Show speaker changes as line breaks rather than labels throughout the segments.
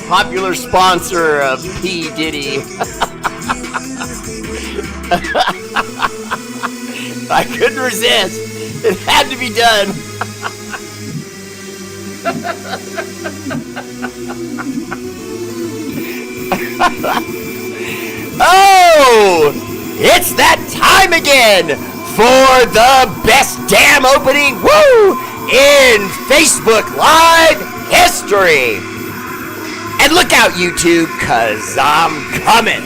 Popular sponsor of P. Diddy. I couldn't resist. It had to be done. Oh, it's that time again for the best damn opening, woo, in Facebook Live history. And look out, YouTube, cause I'm coming.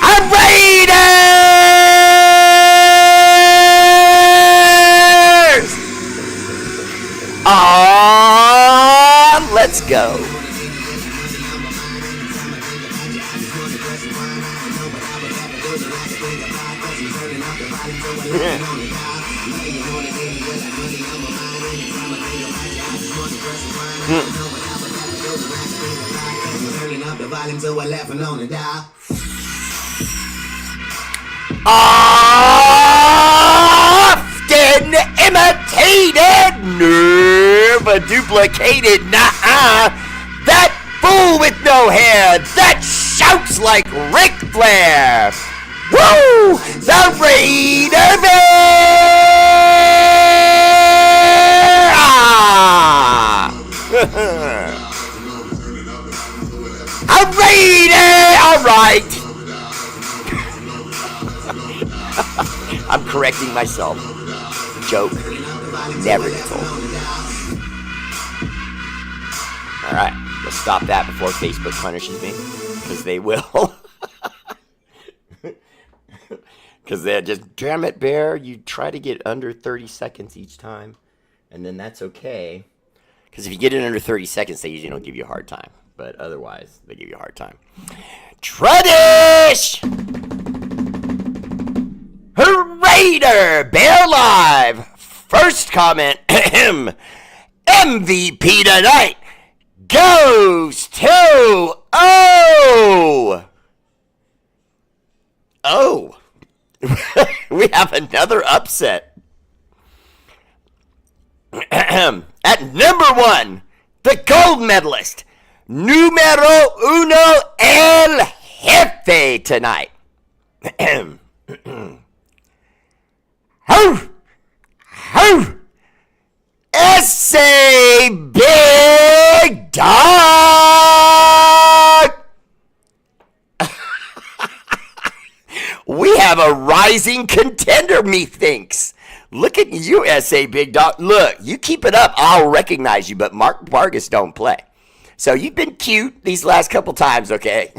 I'm Raiders! Let's go. Often imitated, never duplicated, nah-uh. That fool with no hair that shouts like Ric Flair. Woo! The Raider Bear! A Raider! All right. I'm correcting myself. Joke never gets old. All right, let's stop that before Facebook punishes me, because they will. Because they're just, damn it, Bear, you try to get under 30 seconds each time, and then that's okay. Because if you get it under 30 seconds, they usually don't give you a hard time. But otherwise, they give you a hard time. Tradish! Raider Bear Live. First comment, MVP tonight goes to Oh, we have another upset. At number 1, the gold medalist, numero uno, El Jefe tonight. S.A. Big Dog. We have a rising contender, methinks. Look at you, S.A. Big Dog. Look, you keep it up, I'll recognize you, but Mark Vargas don't play. So you've been cute these last couple times, okay?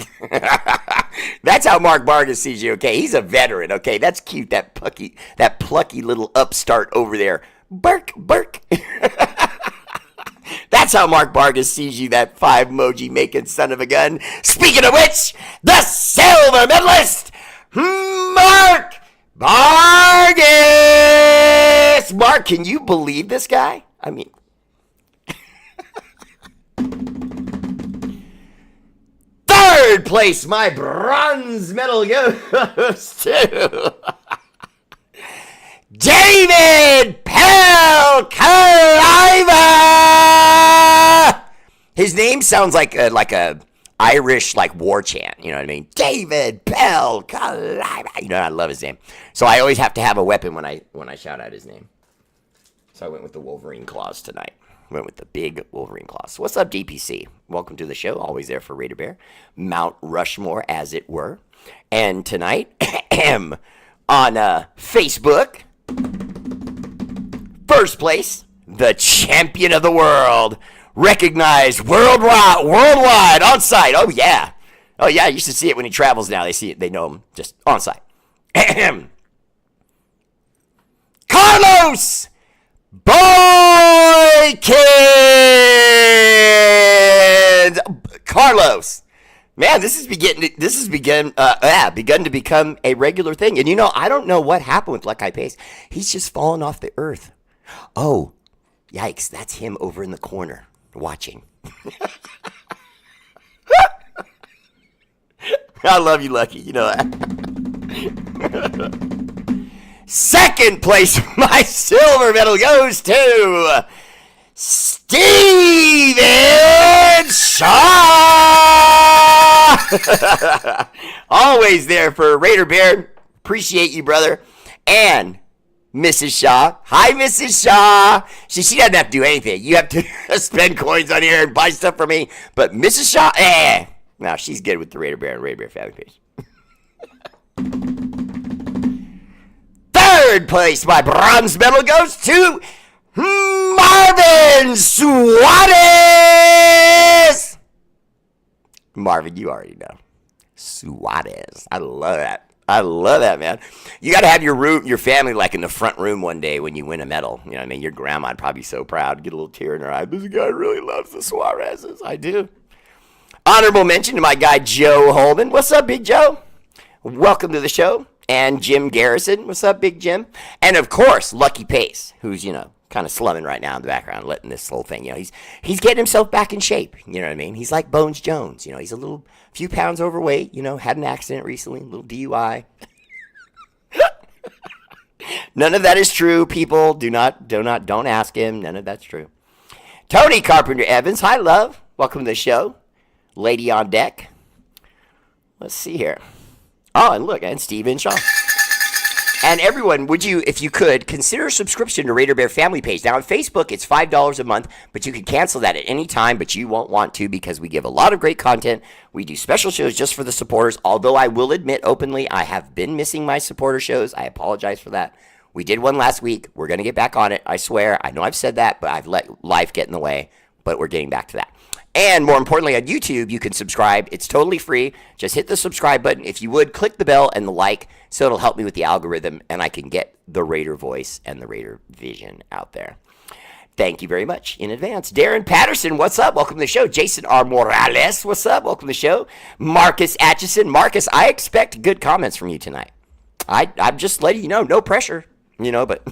That's how Mark Vargas sees you, okay? He's a veteran, okay? That's cute, that plucky little upstart over there. Burk, burk. That's how Mark Vargas sees you, that 5 emoji making son of a gun. Speaking of which, the silver medalist, Mark Vargas. Mark, can you believe this guy? I mean, third place, my bronze medal goes to David Pelkaliva. His name sounds like a Irish war chant. You know what I mean? David Pelkaliva. You know, I love his name. So I always have to have a weapon when I shout out his name. So I went with the Wolverine claws tonight. Went with the big Wolverine claws. What's up, DPC? Welcome to the show. Always there for Raider Bear. Mount Rushmore, as it were. And tonight, on Facebook, first place, the champion of the world, recognized worldwide, on site. Oh yeah, I used to see it when he travels now. They see it, they know him just on site. Carlos Boykins. Carlos, man, this has begun to become a regular thing. And you know, I don't know what happened with Lucky Pace. He's just fallen off the earth. Oh, yikes! That's him over in the corner watching. I love you, Lucky. You know that. Second place, my silver medal goes to Steven Shaw. Always there for Raider Bear. Appreciate you, brother. And Mrs. Shaw. Hi, Mrs. Shaw. She doesn't have to do anything. You have to spend coins on here and buy stuff for me. But Mrs. Shaw, no, she's good with the Raider Bear and Raider Bear family page. Third place, my bronze medal goes to Marvin Suarez. Marvin, you already know. Suarez. I love that. I love that, man. You got to have your family like in the front room one day when you win a medal. You know what I mean? Your grandma'd probably be so proud, get a little tear in her eye. This guy really loves the Suarezes. I do. Honorable mention to my guy, Joe Holman. What's up, Big Joe? Welcome to the show. And Jim Garrison. What's up, Big Jim? And, of course, Lucky Pace, who's, kind of slumming right now in the background, letting this whole thing, he's getting himself back in shape. You know what I mean? He's like Bones Jones. He's a few pounds overweight, had an accident recently, a little DUI. None of that is true, people. Don't ask him. None of that's true. Tony Carpenter Evans. Hi, love. Welcome to the show. Lady on deck. Let's see here. Oh, and look, and Steven Shaw. And everyone, would you, if you could, consider a subscription to Raider Bear Family Page. Now, on Facebook, it's $5 a month, but you can cancel that at any time, but you won't want to because we give a lot of great content. We do special shows just for the supporters, although I will admit openly I have been missing my supporter shows. I apologize for that. We did one last week. We're going to get back on it, I swear. I know I've said that, but I've let life get in the way, but we're getting back to that. And more importantly, on YouTube, you can subscribe. It's totally free. Just hit the subscribe button. If you would, click the bell and the like, so it'll help me with the algorithm, and I can get the Raider voice and the Raider vision out there. Thank you very much in advance. Darren Patterson, what's up? Welcome to the show. Jason R. Morales, what's up? Welcome to the show. Marcus Atchison. Marcus, I expect good comments from you tonight. I'm just letting you know, no pressure, but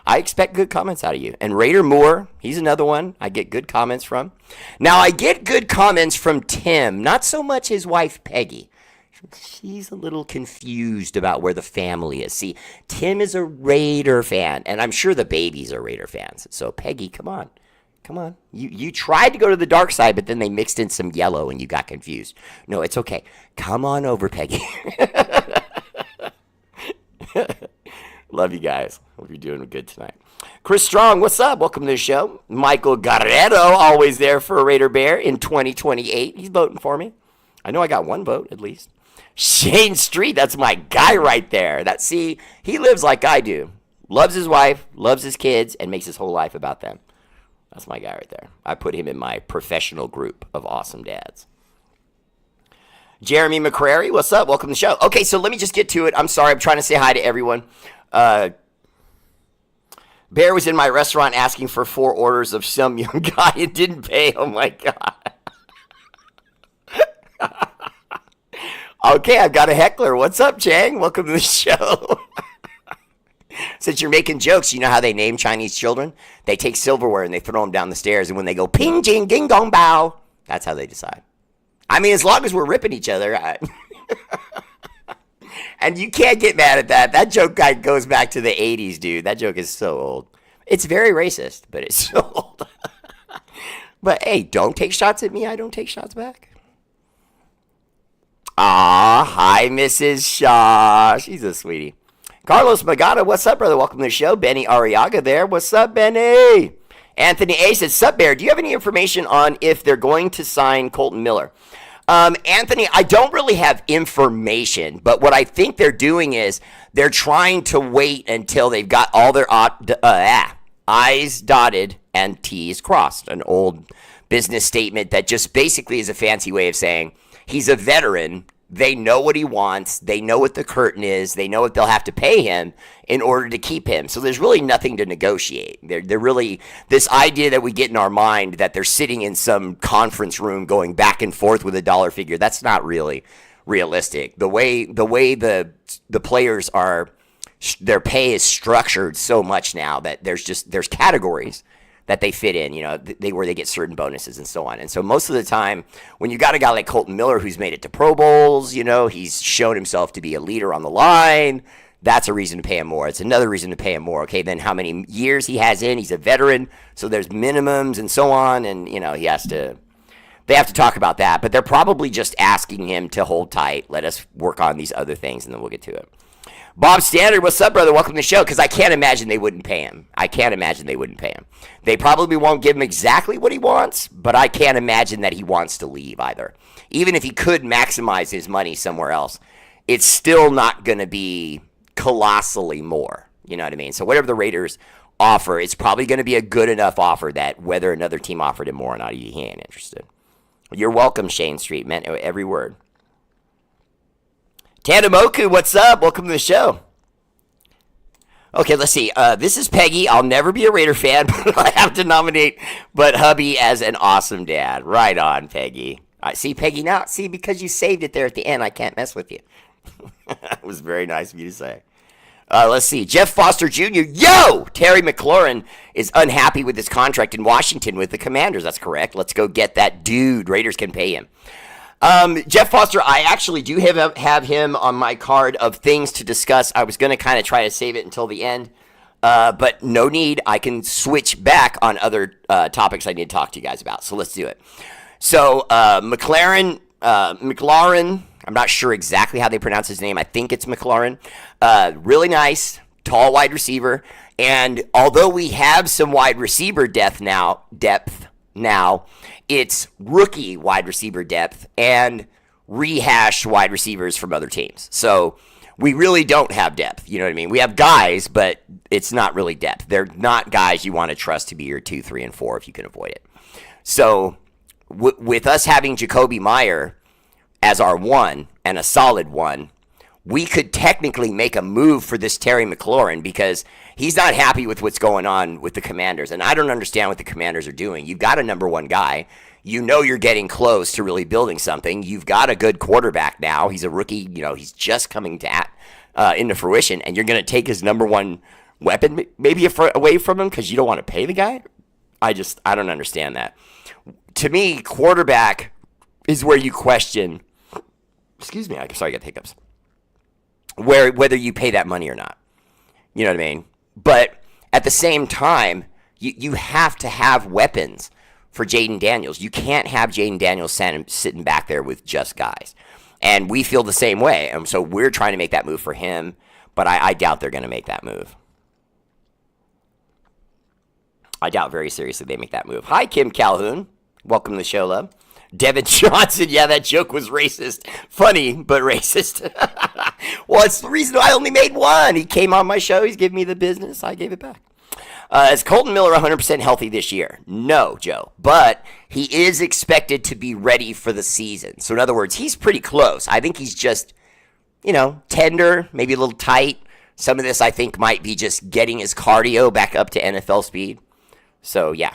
I expect good comments out of you. And Raider Moore, he's another one I get good comments from. Now, I get good comments from Tim, not so much his wife, Peggy. She's a little confused about where the family is. See, Tim is a Raider fan, and I'm sure the babies are Raider fans. So, Peggy, come on. You tried to go to the dark side, but then they mixed in some yellow, and you got confused. No, it's okay. Come on over, Peggy. Love you guys. Hope you're doing good tonight. Chris Strong, what's up? Welcome to the show. Michael Guerrero, always there for Raider Bear in 2028. He's voting for me. I know I got one vote, at least. Shane Street, that's my guy right there. He lives like I do. Loves his wife, loves his kids, and makes his whole life about them. That's my guy right there. I put him in my professional group of awesome dads. Jeremy McCrary, what's up? Welcome to the show. Okay, so let me just get to it. I'm sorry. I'm trying to say hi to everyone. Bear was in my restaurant asking for 4 orders of some young guy and didn't pay. Oh, my God. Okay, I've got a heckler. What's up, Chang? Welcome to the show. Since you're making jokes, you know how they name Chinese children? They take silverware and they throw them down the stairs, and when they go ping, jing, ding, dong, bow, that's how they decide. I mean, as long as we're ripping each other, and you can't get mad at that. That joke guy goes back to the 80s, dude. That joke is so old. It's very racist, but it's so old. But, hey, don't take shots at me. I don't take shots back. Hi, Mrs. Shaw. She's a sweetie. Carlos Magada, what's up, brother? Welcome to the show. Benny Arriaga there. What's up, Benny? Anthony A says, sup, Bear? Do you have any information on if they're going to sign Colton Miller? Anthony, I don't really have information, but what I think they're doing is they're trying to wait until they've got all their I's dotted and T's crossed. An old business statement that just basically is a fancy way of saying he's a veteran. They know what he wants. They know what the curtain is. They know what they'll have to pay him in order to keep him. So there's really nothing to negotiate. They're really, this idea that we get in our mind that they're sitting in some conference room going back and forth with a dollar figure, that's not really realistic. The way the players are, their pay is structured so much now that there's categories that they fit in, where they get certain bonuses and so on. And so most of the time, when you got a guy like Colton Miller who's made it to Pro Bowls, he's shown himself to be a leader on the line, that's a reason to pay him more. It's another reason to pay him more. Okay, then how many years he has in? He's a veteran, so there's minimums and so on, and they have to talk about that. But they're probably just asking him to hold tight, let us work on these other things, and then we'll get to it. Bob Standard, what's up, brother? Welcome to the show, because I can't imagine they wouldn't pay him. They probably won't give him exactly what he wants, but I can't imagine that he wants to leave either. Even if he could maximize his money somewhere else, it's still not going to be colossally more. You know what I mean? So whatever the Raiders offer, it's probably going to be a good enough offer that whether another team offered him more or not, he ain't interested. You're welcome, Shane Street. Meant every word. Tandamoku, what's up? Welcome to the show. Okay, let's see. This is Peggy. I'll never be a Raider fan, but I have to nominate but hubby as an awesome dad. Right on, Peggy. See, Peggy, now, because you saved it there at the end, I can't mess with you. That was very nice of you to say. Let's see. Jeff Foster Jr. Yo! Terry McLaurin is unhappy with his contract in Washington with the Commanders. That's correct. Let's go get that dude. Raiders can pay him. Jeff Foster, I actually do have him on my card of things to discuss. I was going to kind of try to save it until the end, but no need. I can switch back on other topics I need to talk to you guys about. So let's do it. So McLaurin, I'm not sure exactly how they pronounce his name. I think it's McLaurin. Really nice, tall wide receiver. And although we have some wide receiver depth now, it's rookie wide receiver depth and rehashed wide receivers from other teams. So we really don't have depth. You know what I mean? We have guys, but it's not really depth. They're not guys you want to trust to be your 2, 3, and 4 if you can avoid it. So with us having Jacoby Meyer as our one and a solid one, we could technically make a move for this Terry McLaurin because he's not happy with what's going on with the Commanders. And I don't understand what the Commanders are doing. You've got a number one guy. You know you're getting close to really building something. You've got a good quarterback now. He's a rookie. He's just coming into fruition. And you're going to take his number one weapon maybe away from him because you don't want to pay the guy? I don't understand that. To me, quarterback is where you question. Excuse me. I'm sorry, I got the hiccups. Whether you pay that money or not. You know what I mean? But at the same time, you have to have weapons for Jaden Daniels. You can't have Jaden Daniels sitting back there with just guys. And we feel the same way. And so we're trying to make that move for him, but I doubt they're going to make that move. I doubt very seriously they make that move. Hi, Kim Calhoun. Welcome to the show, love. Devin Johnson, yeah, that joke was racist. Funny, but racist. Well, it's the reason I only made one. He came on my show. He's giving me the business. I gave it back. Is Colton Miller 100% healthy this year? No, Joe. But he is expected to be ready for the season. So, in other words, he's pretty close. I think he's just, tender, maybe a little tight. Some of this, I think, might be just getting his cardio back up to NFL speed. So, yeah.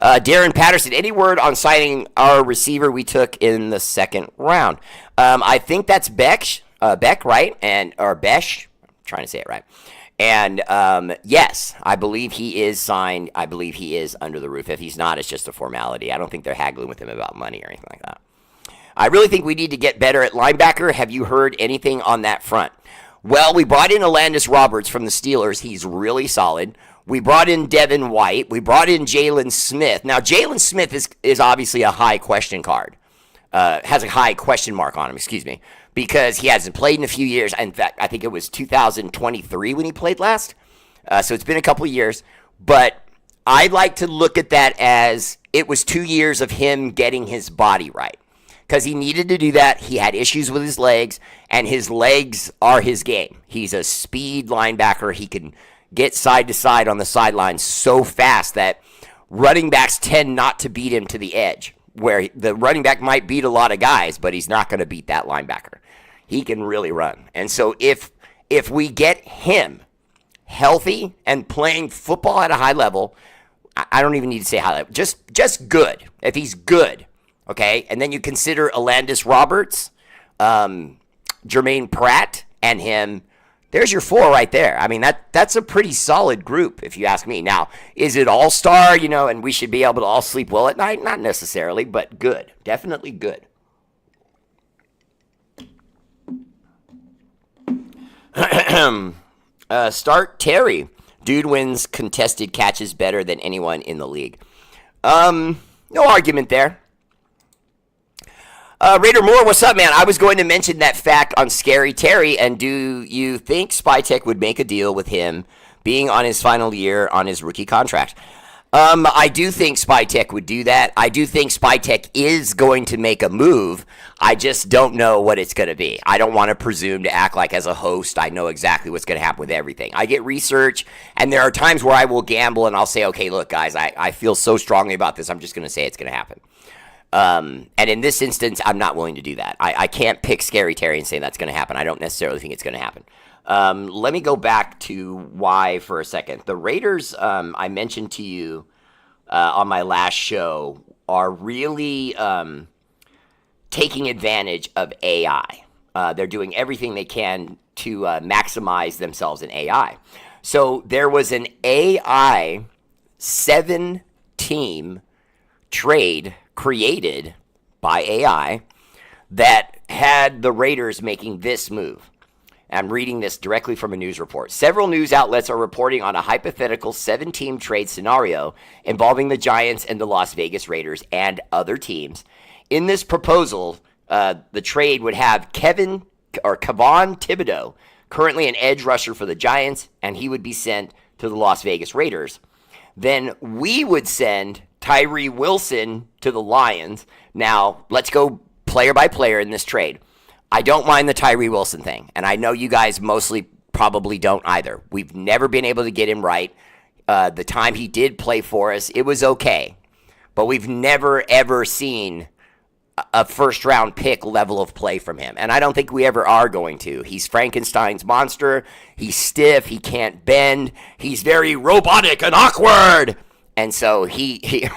Darren Patterson, any word on signing our receiver we took in the second round? I think that's Beck, right? Or Besh. I'm trying to say it right. And yes, I believe he is signed. I believe he is under the roof. If he's not, it's just a formality. I don't think they're haggling with him about money or anything like that. I really think we need to get better at linebacker. Have you heard anything on that front? Well, we brought in Alandis Roberts from the Steelers. He's really solid. We brought in Devin White. We brought in Jalen Smith. Now, Jalen Smith is obviously a high question card. Has a high question mark on him, because he hasn't played in a few years. In fact, I think it was 2023 when he played last. So it's been a couple of years. But I like to look at that as it was 2 years of him getting his body right. Because he needed to do that. He had issues with his legs, and his legs are his game. He's a speed linebacker. He can get side to side on the sideline so fast that running backs tend not to beat him to the edge, where the running back might beat a lot of guys, but he's not going to beat that linebacker. He can really run. And so if we get him healthy and playing football at a high level, I don't even need to say high level, just good. If he's good, okay? And then you consider Alandis Roberts, Jermaine Pratt, and him There's your four right there. I mean, that's a pretty solid group, if you ask me. Now, is it all-star, and we should be able to all sleep well at night? Not necessarily, but good. Definitely good. Start Terry. Dude wins contested catches better than anyone in the league. No argument there. Raider Moore, what's up, man? I was going to mention that fact on Scary Terry, and do you think Spytek would make a deal with him being on his final year on his rookie contract? I do think Spytek would do that. I do think Spytek is going to make a move. I just don't know what it's going to be. I don't want to presume to act like as a host I know exactly what's going to happen with everything. I get research, and there are times where I will gamble and I'll say, okay, look, guys, I feel so strongly about this, I'm just going to say it's going to happen. And in this instance, I'm not willing to do that. I can't pick Scary Terry and say that's going to happen. I don't necessarily think it's going to happen. Let me go back to why for a second. The Raiders, I mentioned to you on my last show, are really taking advantage of AI. They're doing everything they can to maximize themselves in AI. So there was an AI 7-team trade created by AI that had the Raiders making this move. I'm reading this directly from a news report. Several news outlets are reporting on a hypothetical 7-team trade scenario involving the Giants and the Las Vegas Raiders and other teams. In this proposal, the trade would have Kevon Thibodeau, currently an edge rusher for the Giants, and he would be sent to the Las Vegas Raiders. Then we would send Tyree Wilson to the Lions. Now, let's go player by player in this trade. I don't mind the Tyree Wilson thing, and I know you guys mostly probably don't either. We've never been able to get him right. The time he did play for us, it was okay. But we've never, ever seen a first-round pick level of play from him, and I don't think we ever are going to. He's Frankenstein's monster. He's stiff. He can't bend. He's very robotic and awkward. And so he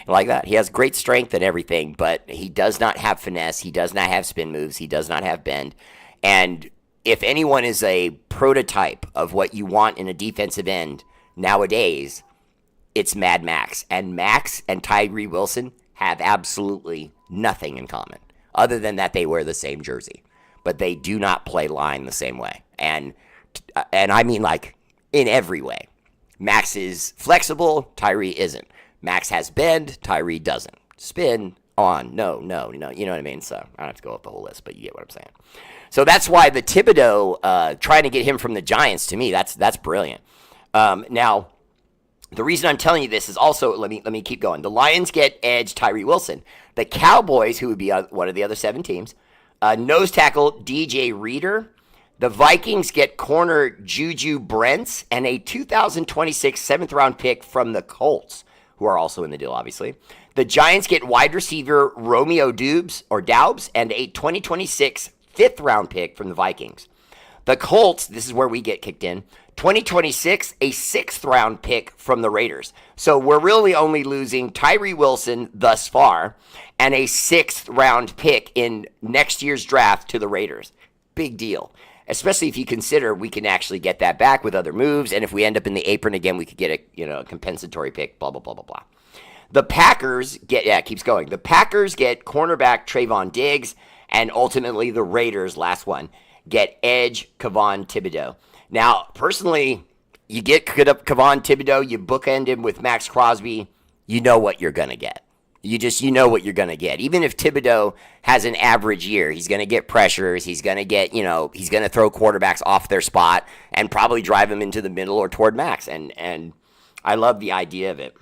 like that. He has great strength and everything, but he does not have finesse. He does not have spin moves. He does not have bend. And if anyone is a prototype of what you want in a defensive end nowadays, it's Mad Max. And Max and Tyree Wilson have absolutely nothing in common, other than that they wear the same jersey. But they do not play line the same way. And I mean, like, in every way. Max is flexible, Tyree isn't. Max has bend, Tyree doesn't. Spin, on, no, you know what I mean? So I don't have to go up the whole list, but you get what I'm saying. So that's why the Thibodeau, trying to get him from the Giants, to me, that's brilliant. Now, the reason I'm telling you this is also, let me keep going. The Lions get edge Tyree Wilson. The Cowboys, who would be one of the other 7 teams, nose tackle DJ Reader. The Vikings get corner Juju Brents and a 2026 7th-round pick from the Colts, who are also in the deal, obviously. The Giants get wide receiver Romeo Doubs and a 2026 5th-round pick from the Vikings. The Colts, this is where we get kicked in, 2026, a 6th-round pick from the Raiders. So we're really only losing Tyree Wilson thus far and a 6th-round pick in next year's draft to the Raiders. Big deal. Especially if you consider we can actually get that back with other moves, and if we end up in the apron again, we could get a compensatory pick, blah, blah, blah, blah, blah. The Packers get, it keeps going. The Packers get cornerback Trayvon Diggs, and ultimately the Raiders, last one, get edge Kevon Thibodeau. Now, personally, you get Kevon Thibodeau, you bookend him with Max Crosby, you know what you're going to get. You know what you're going to get. Even if Thibodeau has an average year, he's going to get pressures. He's going to get, he's going to throw quarterbacks off their spot and probably drive them into the middle or toward Max. And I love the idea of it.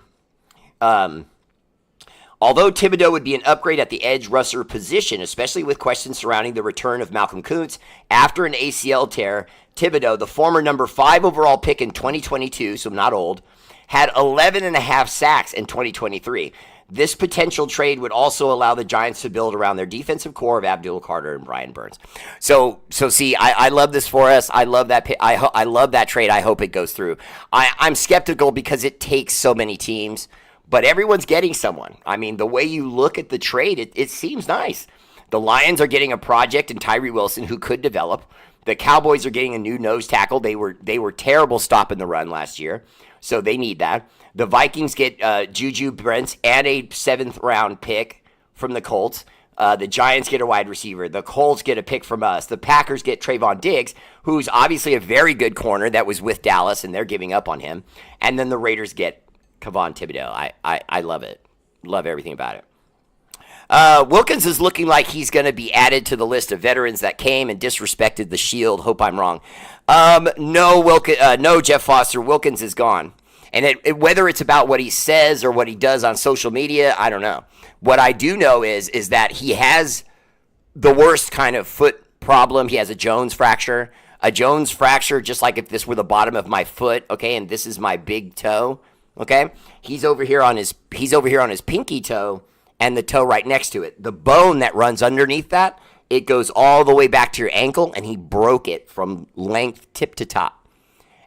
Although Thibodeau would be an upgrade at the edge rusher position, especially with questions surrounding the return of Malcolm Kuntz after an ACL tear, Thibodeau, the former number 5 overall pick in 2022, so not old, had 11.5 sacks in 2023. This potential trade would also allow the Giants to build around their defensive core of Abdul Carter and Brian Burns. So see, I love this for us. I love that. I love that trade. I hope it goes through. I'm skeptical because it takes so many teams, but everyone's getting someone. I mean, the way you look at the trade, it seems nice. The Lions are getting a project in Tyree Wilson who could develop. The Cowboys are getting a new nose tackle. They were terrible stopping the run last year, so they need that. The Vikings get Juju Brents and a 7th-round pick from the Colts. The Giants get a wide receiver. The Colts get a pick from us. The Packers get Trayvon Diggs, who's obviously a very good corner that was with Dallas, and they're giving up on him. And then the Raiders get Kayvon Thibodeau. I love it. Love everything about it. Wilkins is looking like he's going to be added to the list of veterans that came and disrespected the Shield. Hope I'm wrong. No, Jeff Foster. Wilkins is gone. And whether it's about what he says or what he does on social media, I don't know. What I do know is that he has the worst kind of foot problem. He has a Jones fracture. A Jones fracture, just like if this were the bottom of my foot, okay, and this is my big toe, okay? He's over here on his pinky toe, and the toe right next to it. The bone that runs underneath that, it goes all the way back to your ankle, and he broke it from length tip to top.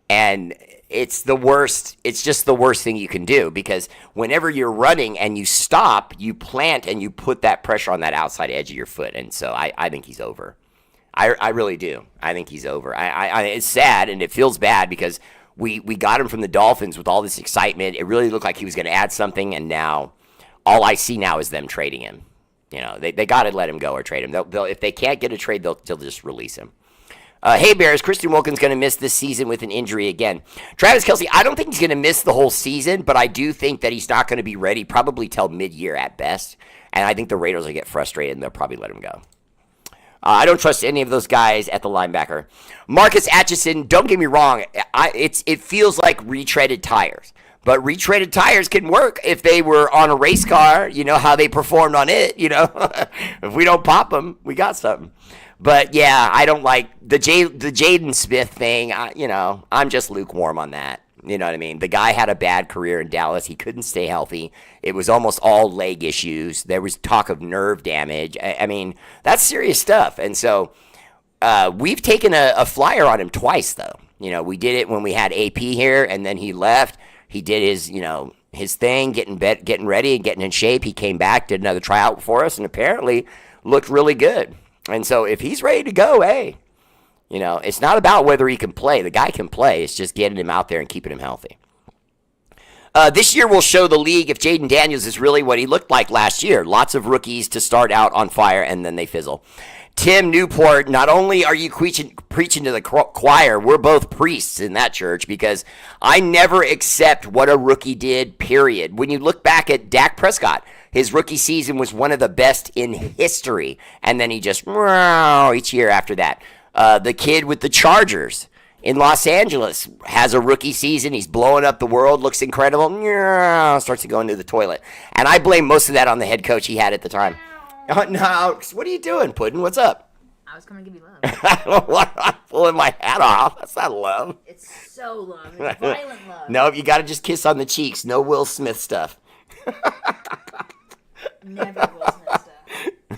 And it's the worst. It's just the worst thing you can do, because whenever you're running and you stop, you plant and you put that pressure on that outside edge of your foot. And so I think he's over. I really do. I think he's over. It's sad, and it feels bad because we got him from the Dolphins with all this excitement. It really looked like he was going to add something, and now all I see now is them trading him. You know, they got to let him go or trade him. They'll if they can't get a trade, they'll just release him. Hey, Bears, Christian Wilkins going to miss this season with an injury again. Travis Kelce, I don't think he's going to miss the whole season, but I do think that he's not going to be ready probably till mid-year at best. And I think the Raiders will get frustrated, and they'll probably let him go. I don't trust any of those guys at the linebacker. Marcus Atchison, don't get me wrong, it feels like retreaded tires. But retreaded tires can work if they were on a race car, you know, how they performed on it, you know. If we don't pop them, we got something. But, yeah, I don't like the Jaden Smith thing. I'm just lukewarm on that. You know what I mean? The guy had a bad career in Dallas. He couldn't stay healthy. It was almost all leg issues. There was talk of nerve damage. I mean, that's serious stuff. And so we've taken a flyer on him twice, though. You know, we did it when we had AP here, and then he left. He did his thing, getting ready and getting in shape. He came back, did another tryout for us, and apparently looked really good. And so if he's ready to go, hey, you know, it's not about whether he can play. The guy can play. It's just getting him out there and keeping him healthy. This year will show the league if Jaden Daniels is really what he looked like last year. Lots of rookies to start out on fire, and then they fizzle. Tim Newport, not only are you preaching to the choir, we're both priests in that church, because I never accept what a rookie did, period. When you look back at Dak Prescott, his rookie season was one of the best in history, and then he just each year after that. The kid with the Chargers in Los Angeles has a rookie season. He's blowing up the world, looks incredible, starts to go into the toilet. And I blame most of that on the head coach he had at the time. Oh, no, what are you doing, Puddin'? What's up?
I was coming to give you love.
I'm pulling my hat off. That's not love.
It's so love. It's violent love.
No, you got to just kiss on the cheeks. No Will Smith stuff.
Never Will Smith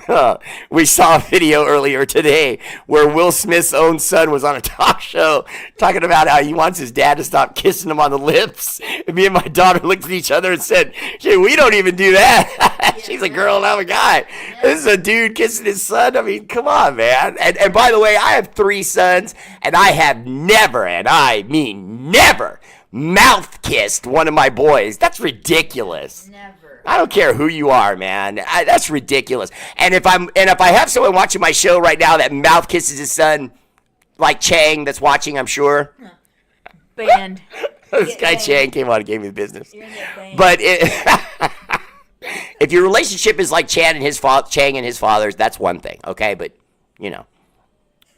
stuff.
We saw a video earlier today where Will Smith's own son was on a talk show talking about how he wants his dad to stop kissing him on the lips. And me and my daughter looked at each other and said, "Hey, we don't even do that." She's a girl and I'm a guy. This is a dude kissing his son. I mean, come on, man. And by the way, I have 3 sons, and I have never, and I mean never, mouth kissed one of my boys. That's ridiculous.
Never.
I don't care who you are, man. That's ridiculous. And if I have someone watching my show right now that mouth kisses his son, like Chang, that's watching, I'm sure.
Banned.
This guy Chang came on and gave me the business.
You're gonna get banned.
But if your relationship is like Chang and his father's, that's one thing, okay? But you know,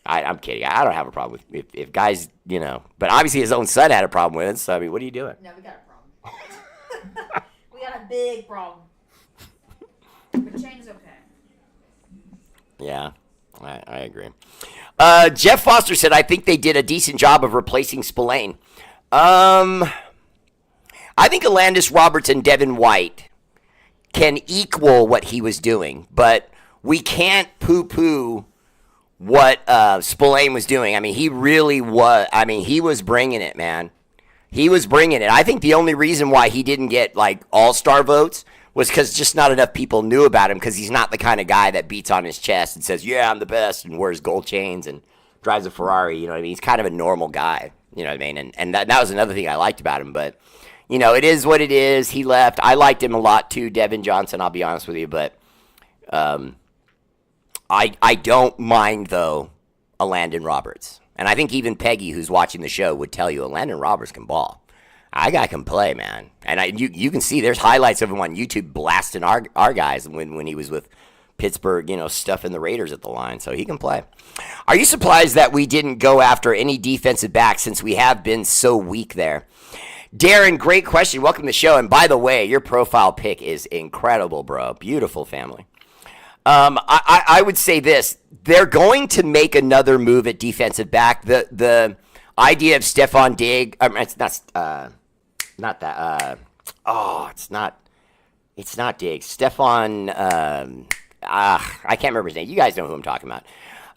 I'm kidding. I don't have a problem with if guys, you know. But obviously his own son had a problem with it. So I mean, what are you doing?
No, we got a problem. We got a big problem. But Chang's okay.
Yeah, I agree. Jeff Foster said, I think they did a decent job of replacing Spillane. I think Alandis Roberts and Devin White can equal what he was doing, but we can't poo-poo what Spillane was doing. I mean, he really was. I mean, he was bringing it, man. He was bringing it. I think the only reason why he didn't get, like, all-star votes was because just not enough people knew about him, because he's not the kind of guy that beats on his chest and says, yeah, I'm the best, and wears gold chains and drives a Ferrari. You know what I mean? He's kind of a normal guy. You know what I mean? And that was another thing I liked about him. But, you know, it is what it is. He left. I liked him a lot too, Devin Johnson, I'll be honest with you. But I don't mind, though, a Landon Roberts. And I think even Peggy, who's watching the show, would tell you a Landon Roberts can ball. I guy can play, man. And you can see there's highlights of him on YouTube blasting our guys when he was with Pittsburgh, you know, stuffing the Raiders at the line. So he can play. Are you surprised that we didn't go after any defensive back since we have been so weak there? Darren, great question. Welcome to the show. And by the way, your profile pic is incredible, bro. Beautiful family. I would say this. They're going to make another move at defensive back. The idea of Stephon Diggs, it's not that. It's not Diggs. Stephon, I can't remember his name. You guys know who I'm talking about.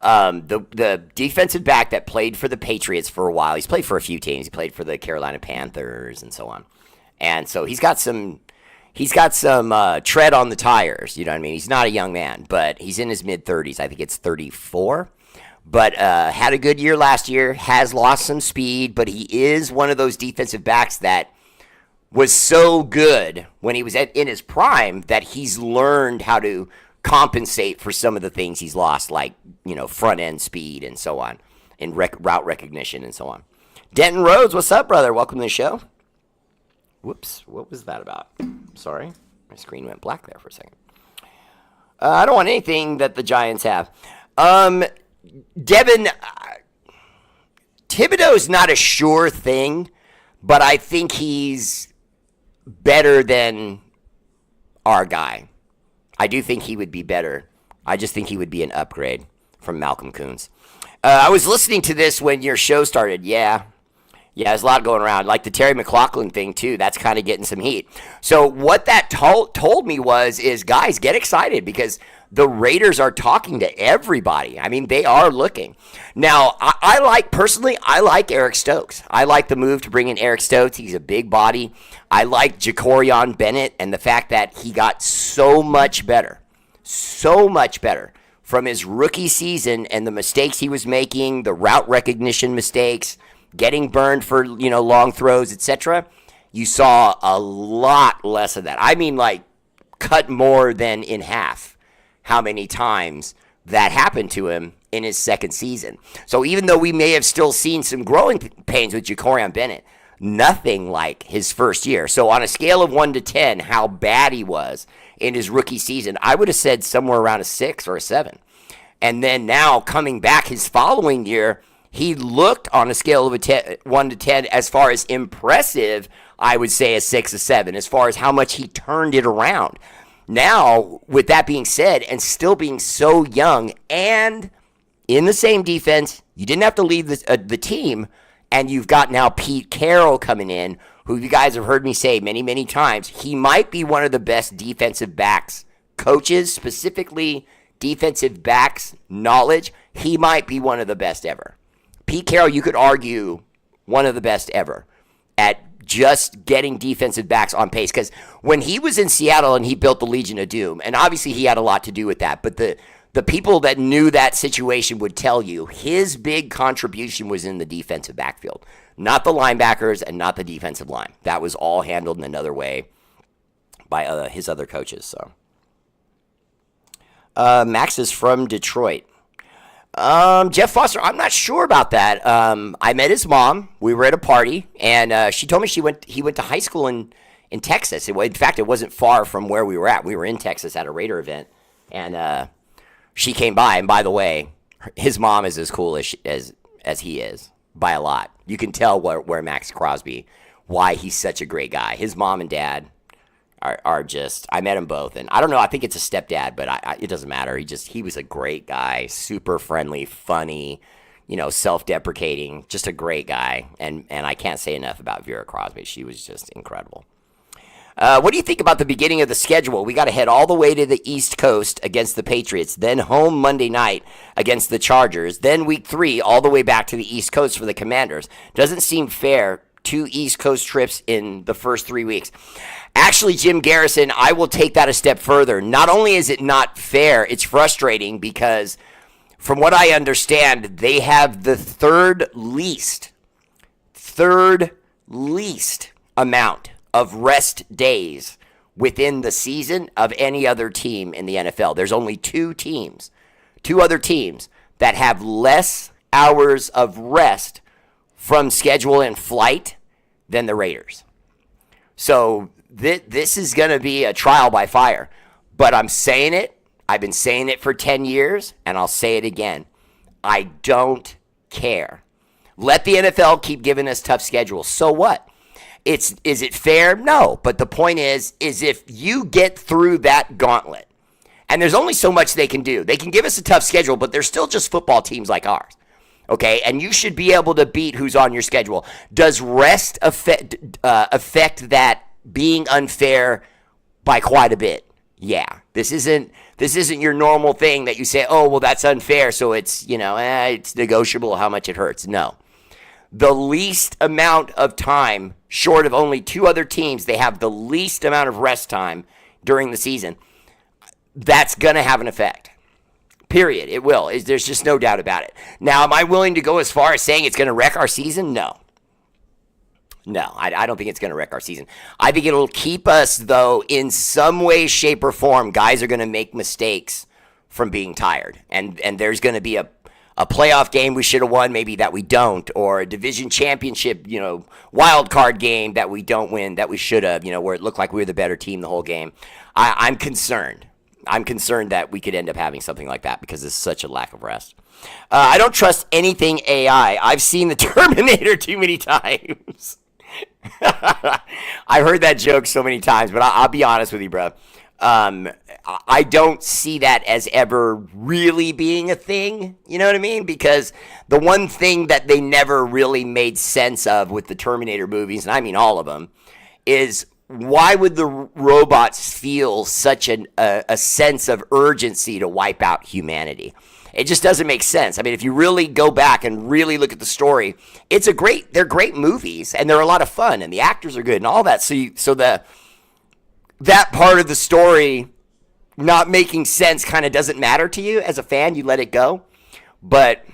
The defensive back that played for the Patriots for a while. He's played for a few teams. He played for the Carolina Panthers and so on. And so he's got some tread on the tires. You know what I mean? He's not a young man, but he's in his mid-30s. I think it's 34. But had a good year last year, has lost some speed, but he is one of those defensive backs that was so good when he was in his prime that he's learned how to compensate for some of the things he's lost, like, you know, front-end speed and so on, and route recognition and so on. Denton Rhodes, what's up, brother? Welcome to the show. Whoops, what was that about? Sorry, my screen went black there for a second. I don't want anything that the Giants have. Devin, Thibodeau's not a sure thing, but I think he's better than our guy. I do think he would be better. I just think he would be an upgrade from Malcolm Koonce. I was listening to this when your show started. Yeah, there's a lot going around. Like the Terry McLaughlin thing, too. That's kind of getting some heat. So what that told me is, guys, get excited because the Raiders are talking to everybody. I mean, they are looking. Now, I like Eric Stokes. I like the move to bring in Eric Stokes. He's a big body. I like Jacorian Bennett and the fact that he got so much better from his rookie season and the mistakes he was making, the route recognition mistakes, getting burned for, you know, long throws, etc. You saw a lot less of that. I mean, like, cut more than in half how many times that happened to him in his second season. So even though we may have still seen some growing pains with Jacorian Bennett, nothing like his first year. So on a scale of 1 to 10, how bad he was in his rookie season, I would have said somewhere around a 6 or a 7. And then now coming back his following year, he looked on a scale of 1 to 10 as far as impressive, I would say a 6, a 7, as far as how much he turned it around. Now, with that being said, and still being so young and in the same defense, you didn't have to leave the team, and you've got now Pete Carroll coming in, who you guys have heard me say many, many times. He might be one of the best defensive backs coaches, specifically defensive backs knowledge. He might be one of the best ever. Pete Carroll, you could argue, one of the best ever at just getting defensive backs on pace. Because when he was in Seattle and he built the Legion of Doom, and obviously he had a lot to do with that, but the people that knew that situation would tell you his big contribution was in the defensive backfield, not the linebackers and not the defensive line. That was all handled in another way by his other coaches. So Max is from Detroit. Jeff Foster, I'm not sure about that. I met his mom. We were at a party, and she told me he went to high school in Texas. In fact, it wasn't far from where we were at. We were in Texas at a Raider event, and she came by. And by the way, his mom is as cool as he is by a lot. You can tell where Max Crosby, why he's such a great guy. His mom and dad are just, I met them both, and I don't know, I think it's a stepdad, but it doesn't matter. He was a great guy, super friendly, funny, you know, self-deprecating, just a great guy, and I can't say enough about Vera Crosby. She was just incredible. What do you think about the beginning of the schedule? We got to head all the way to the East Coast against the Patriots, then home Monday night against the Chargers, then week 3 all the way back to the East Coast for the Commanders. Doesn't seem fair, 2 East Coast trips in the first 3 weeks. Actually, Jim Garrison, I will take that a step further. Not only is it not fair, it's frustrating because from what I understand, they have the third least amount of rest days within the season of any other team in the NFL. There's only two other teams that have less hours of rest from schedule and flight than the Raiders. So this is going to be a trial by fire. But I'm saying it. I've been saying it for 10 years, and I'll say it again. I don't care. Let the NFL keep giving us tough schedules. So what? Is it fair? No. But the point is if you get through that gauntlet, and there's only so much they can do. They can give us a tough schedule, but they're still just football teams like ours. Okay? And you should be able to beat who's on your schedule. Does rest affect that being unfair by quite a bit? Yeah. This isn't your normal thing that you say, oh, well, that's unfair, so it's, it's negotiable how much it hurts. No. The least amount of time, short of only two other teams, they have the least amount of rest time during the season. That's going to have an effect. Period. It will. There's just no doubt about it. Now, am I willing to go as far as saying it's going to wreck our season? No. No, I don't think it's going to wreck our season. I think it'll keep us, though, in some way, shape, or form. Guys are going to make mistakes from being tired. And there's going to be a playoff game we should have won, maybe that we don't, or a division championship, wild card game that we don't win, that we should have, where it looked like we were the better team the whole game. I'm concerned. I'm concerned that we could end up having something like that because there's such a lack of rest. I don't trust anything AI. I've seen the Terminator too many times. I've heard that joke so many times, but I'll be honest with you, bro. I don't see that as ever really being a thing, you know what I mean? Because the one thing that they never really made sense of with the Terminator movies, and I mean all of them, is why would the robots feel such a sense of urgency to wipe out humanity? It just doesn't make sense. I mean, if you really go back and really look at the story, they're great movies, and they're a lot of fun, and the actors are good, and all that. So that part of the story not making sense kind of doesn't matter to you as a fan. You let it go. But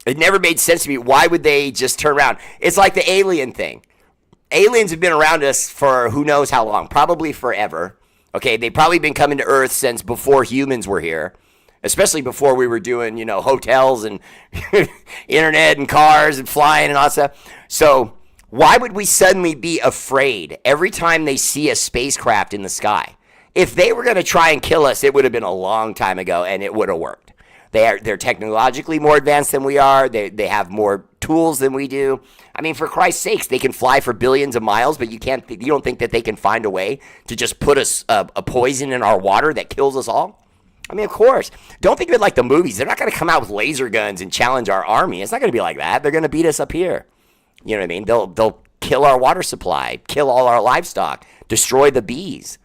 it never made sense to me. Why would they just turn around? It's like the alien thing. Aliens have been around us for who knows how long, probably forever. Okay, they've probably been coming to Earth since before humans were here, especially before we were doing, hotels and internet and cars and flying and all that stuff. So why would we suddenly be afraid every time they see a spacecraft in the sky? If they were going to try and kill us, it would have been a long time ago, and it would have worked. They're technologically more advanced than we are. They have more tools than we do. I mean, for Christ's sakes, they can fly for billions of miles, but you don't think that they can find a way to just put a poison in our water that kills us all? I mean, of course. Don't think of it like the movies. They're not going to come out with laser guns and challenge our army. It's not going to be like that. They're going to beat us up here. You know what I mean? They'll kill our water supply, kill all our livestock, destroy the bees,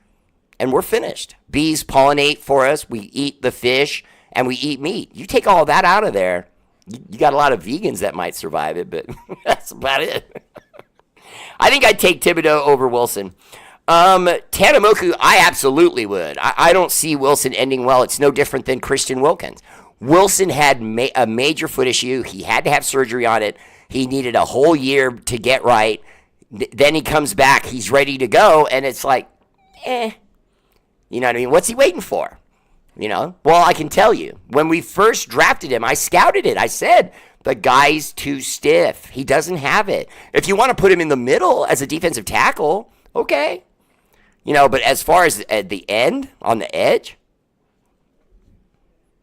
and we're finished. Bees pollinate for us. We eat the fish, and we eat meat. You take all that out of there, you got a lot of vegans that might survive it, but that's about it. I think I'd take Thibodeau over Wilson. Tanamoku, I absolutely would. I don't see Wilson ending well. It's no different than Christian Wilkins. Wilson had a major foot issue. He had to have surgery on it. He needed a whole year to get right. Then he comes back. He's ready to go, and it's like, You know what I mean? What's he waiting for? Well, I can tell you. When we first drafted him, I scouted it. I said, the guy's too stiff. He doesn't have it. If you want to put him in the middle as a defensive tackle, okay. But as far as at the end, on the edge,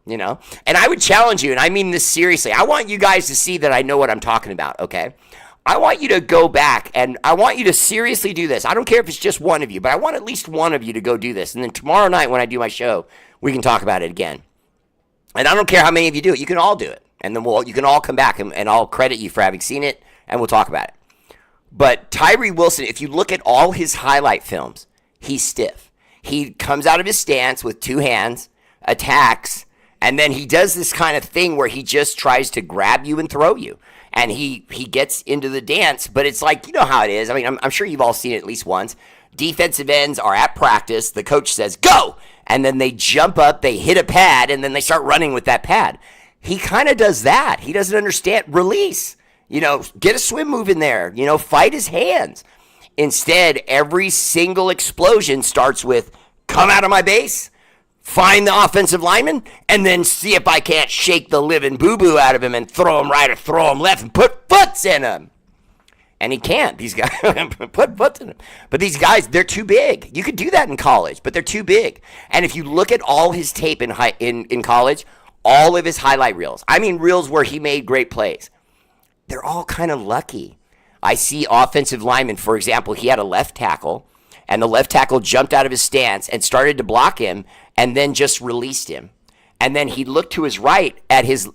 and I would challenge you, and I mean this seriously. I want you guys to see that I know what I'm talking about, okay? I want you to go back, and I want you to seriously do this. I don't care if it's just one of you, but I want at least one of you to go do this. And then tomorrow night when I do my show, we can talk about it again. And I don't care how many of you do it. You can all do it. And then you can all come back, and I'll credit you for having seen it, and we'll talk about it. But Tyree Wilson, if you look at all his highlight films, he's stiff. He comes out of his stance with two hands, attacks, and then he does this kind of thing where he just tries to grab you and throw you. And he gets into the dance, but it's like, you know how it is. I mean, I'm sure you've all seen it at least once. Defensive ends are at practice. The coach says, go! And then they jump up, they hit a pad, and then they start running with that pad. he kind of does that. He doesn't understand release. Get a swim move in there. Fight his hands. Instead, every single explosion starts with come out of my base, find the offensive lineman, and then see if I can't shake the living boo-boo out of him and throw him right or throw him left and put foots in him. And he can't. These guys put foots in him. But these guys, they're too big. You could do that in college, but they're too big. And if you look at all his tape in college, all of his highlight reels, I mean reels where he made great plays, they're all kind of lucky. I see offensive linemen, for example, he had a left tackle, and the left tackle jumped out of his stance and started to block him and then just released him. And then he looked to his right at his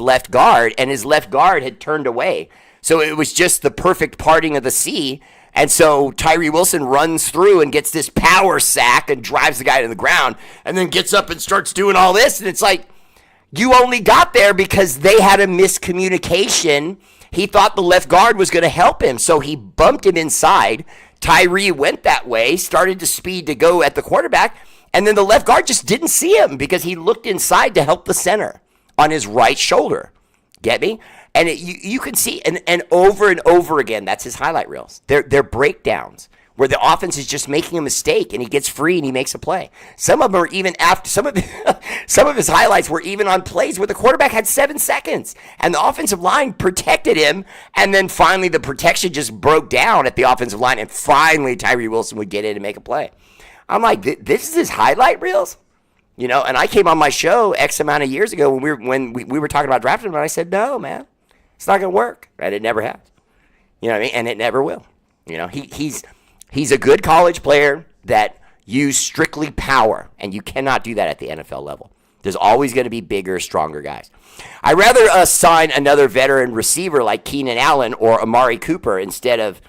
left guard, and his left guard had turned away. So it was just the perfect parting of the sea. And so Tyree Wilson runs through and gets this power sack and drives the guy to the ground and then gets up and starts doing all this. And it's like, you only got there because they had a miscommunication. He thought the left guard was going to help him, so he bumped him inside. Tyree went that way, started to speed to go at the quarterback, and then the left guard just didn't see him because he looked inside to help the center on his right shoulder. Get me? And you can see, and over again, that's his highlight reels. They're breakdowns where the offense is just making a mistake and he gets free and he makes a play. Some of them are even after some of his highlights were even on plays where the quarterback had 7 seconds and the offensive line protected him, and then finally the protection just broke down at the offensive line, and finally Tyree Wilson would get in and make a play. I'm like, this is his highlight reels? And I came on my show X amount of years ago when we were talking about drafting him, and I said, no, man, it's not going to work. And it never has. You know what I mean? And it never will. He's a good college player that used strictly power, and you cannot do that at the NFL level. There's always going to be bigger, stronger guys. I'd rather sign another veteran receiver like Keenan Allen or Amari Cooper instead of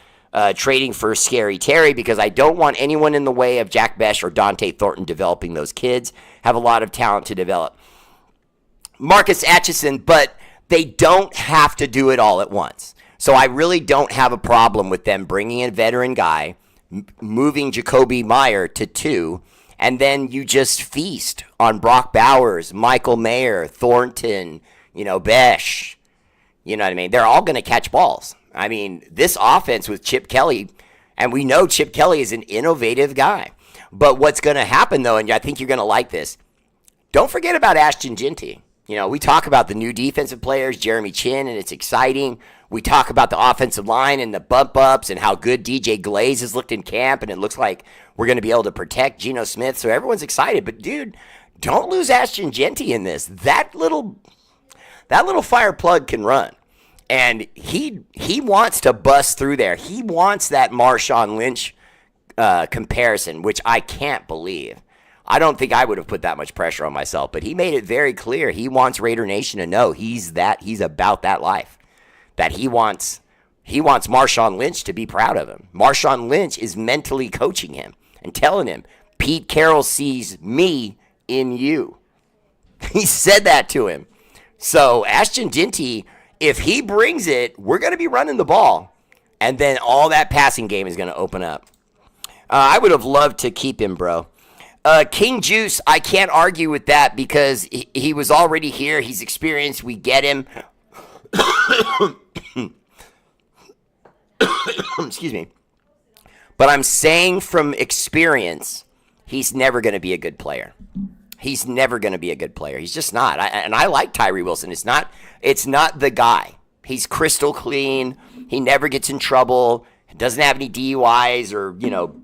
trading for Scary Terry, because I don't want anyone in the way of Jack Besh or Dante Thornton developing those kids. Have a lot of talent to develop. Marcus Atchison, but they don't have to do it all at once. So I really don't have a problem with them bringing in a veteran guy, moving Jacoby Meyer to 2, and then you just feast on Brock Bowers, Michael Mayer, Thornton, Besh. You know what I mean? They're all going to catch balls. I mean, this offense with Chip Kelly, and we know Chip Kelly is an innovative guy. But what's going to happen, though, and I think you're going to like this, don't forget about Ashton Jeanty. We talk about the new defensive players, Jeremy Chin, and it's exciting. We talk about the offensive line and the bump-ups and how good DJ Glaze has looked in camp, and it looks like we're going to be able to protect Geno Smith, so everyone's excited. But, dude, don't lose Ashton Jeanty in this. That little fire plug can run. And he wants to bust through there. He wants that Marshawn Lynch comparison, which I can't believe. I don't think I would have put that much pressure on myself, but he made it very clear. He wants Raider Nation to know he's about that life. That he wants Marshawn Lynch to be proud of him. Marshawn Lynch is mentally coaching him and telling him, Pete Carroll sees me in you. He said that to him. So Ashton Jeanty, if he brings it, we're going to be running the ball. And then all that passing game is going to open up. I would have loved to keep him, bro. King Juice, I can't argue with that because he was already here. He's experienced. We get him. Excuse me. But I'm saying from experience, he's never going to be a good player. He's never going to be a good player. He's just not. And I like Tyree Wilson. It's not the guy. He's crystal clean. He never gets in trouble. Doesn't have any DUIs or,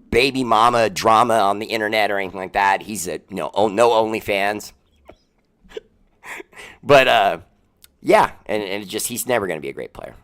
baby mama drama on the internet or anything like that. He's no OnlyFans. But, yeah, and it just, he's never going to be a great player.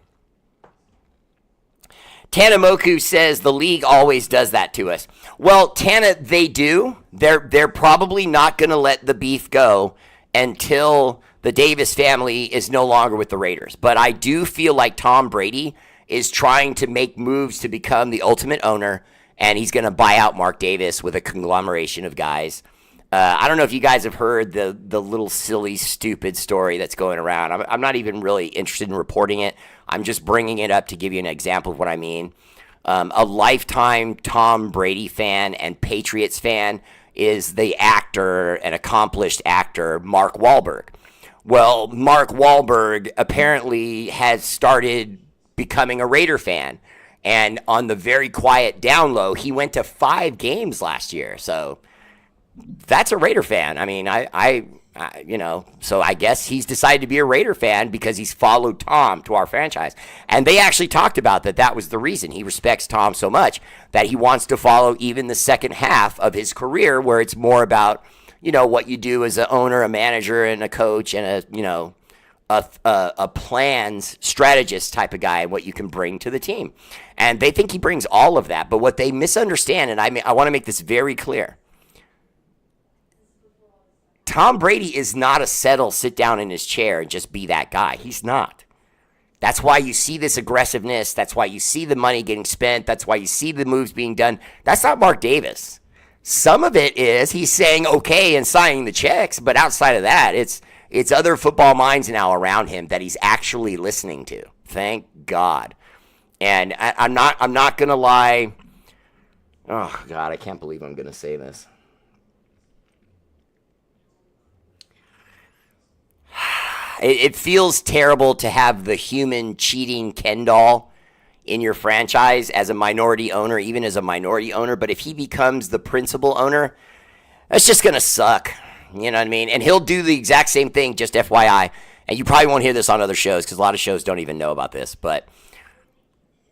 Tanamoku says the league always does that to us. Well, Tana, they do. They're probably not going to let the beef go until the Davis family is no longer with the Raiders. But I do feel like Tom Brady is trying to make moves to become the ultimate owner, and he's going to buy out Mark Davis with a conglomeration of guys. I don't know if you guys have heard the little silly, stupid story that's going around. I'm not even really interested in reporting it. I'm just bringing it up to give you an example of what I mean. A lifetime Tom Brady fan and Patriots fan is the actor, an accomplished actor, Mark Wahlberg. Well, Mark Wahlberg apparently has started becoming a Raider fan. And on the very quiet down low, he went to 5 games last year. So that's a Raider fan. I mean, so I guess he's decided to be a Raider fan because he's followed Tom to our franchise. And they actually talked about that was the reason. He respects Tom so much that he wants to follow even the second half of his career, where it's more about, what you do as an owner, a manager, and a coach, and a plans strategist type of guy, and what you can bring to the team. And they think he brings all of that. But what they misunderstand, and I want to make this very clear, Tom Brady is not a sit down in his chair and just be that guy. He's not. That's why you see this aggressiveness. That's why you see the money getting spent. That's why you see the moves being done. That's not Mark Davis. Some of it is he's saying okay and signing the checks, but outside of that, it's other football minds now around him that he's actually listening to. Thank God. And I'm not gonna lie. Oh God, I can't believe I'm gonna say this. It feels terrible to have the human cheating Ken doll in your franchise as a minority owner, even as a minority owner. But if he becomes the principal owner, that's just going to suck. You know what I mean? And he'll do the exact same thing, just FYI. And you probably won't hear this on other shows because a lot of shows don't even know about this. But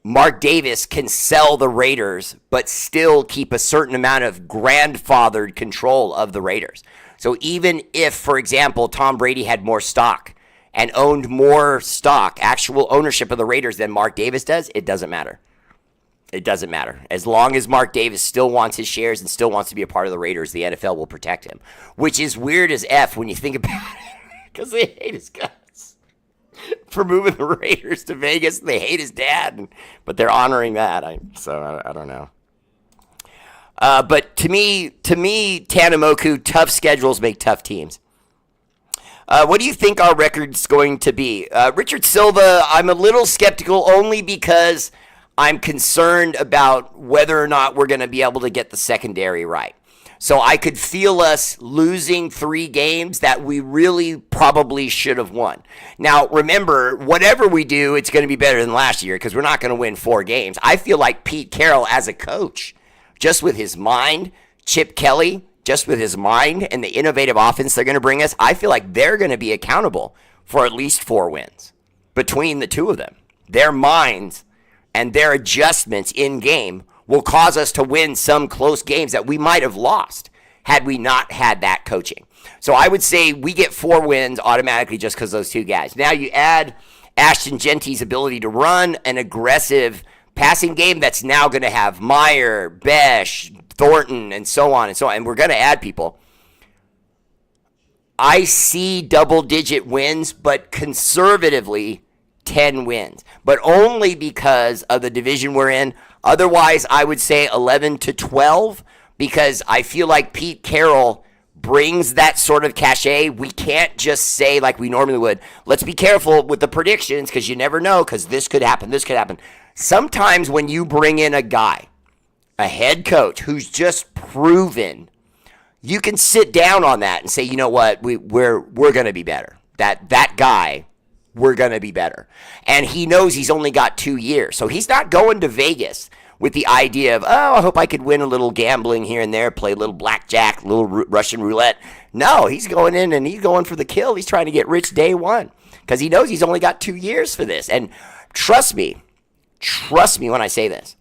Mark Davis can sell the Raiders, but still keep a certain amount of grandfathered control of the Raiders. So even if, for example, Tom Brady had more stock and owned more stock, actual ownership of the Raiders than Mark Davis does, it doesn't matter. It doesn't matter. As long as Mark Davis still wants his shares and still wants to be a part of the Raiders, the NFL will protect him. Which is weird as F when you think about it, because they hate his guts for moving the Raiders to Vegas. They hate his dad, but they're honoring that. I don't know. But to me, Tanamoku, tough schedules make tough teams. What do you think our record's going to be? Richard Silva, I'm a little skeptical only because I'm concerned about whether or not we're going to be able to get the secondary right. So I could feel us losing 3 games that we really probably should have won. Now, remember, whatever we do, it's going to be better than last year because we're not going to win 4 games. I feel like Pete Carroll as a coach, just with his mind, Chip Kelly, just with his mind and the innovative offense they're going to bring us, I feel like they're going to be accountable for at least 4 wins between the two of them. Their minds and their adjustments in game will cause us to win some close games that we might have lost had we not had that coaching. So I would say we get 4 wins automatically just because those 2 guys. Now you add Ashton Genty's ability to run an aggressive passing game that's now going to have Meyer, Besh, Thornton, and so on and so on. And we're going to add people. I see double-digit wins, but conservatively 10 wins. But only because of the division we're in. Otherwise, I would say 11 to 12 because I feel like Pete Carroll brings that sort of cachet. We can't just say like we normally would, let's be careful with the predictions because you never know because this could happen, this could happen. Sometimes when you bring in a guy, a head coach who's just proven, you can sit down on that and say, you know what, we're going to be better. That guy, we're going to be better. And he knows he's only got 2 years. So he's not going to Vegas with the idea of, oh, I hope I could win a little gambling here and there, play a little blackjack, a little Russian roulette. No, he's going in and he's going for the kill. He's trying to get rich day one because he knows he's only got 2 years for this. And trust me when I say this.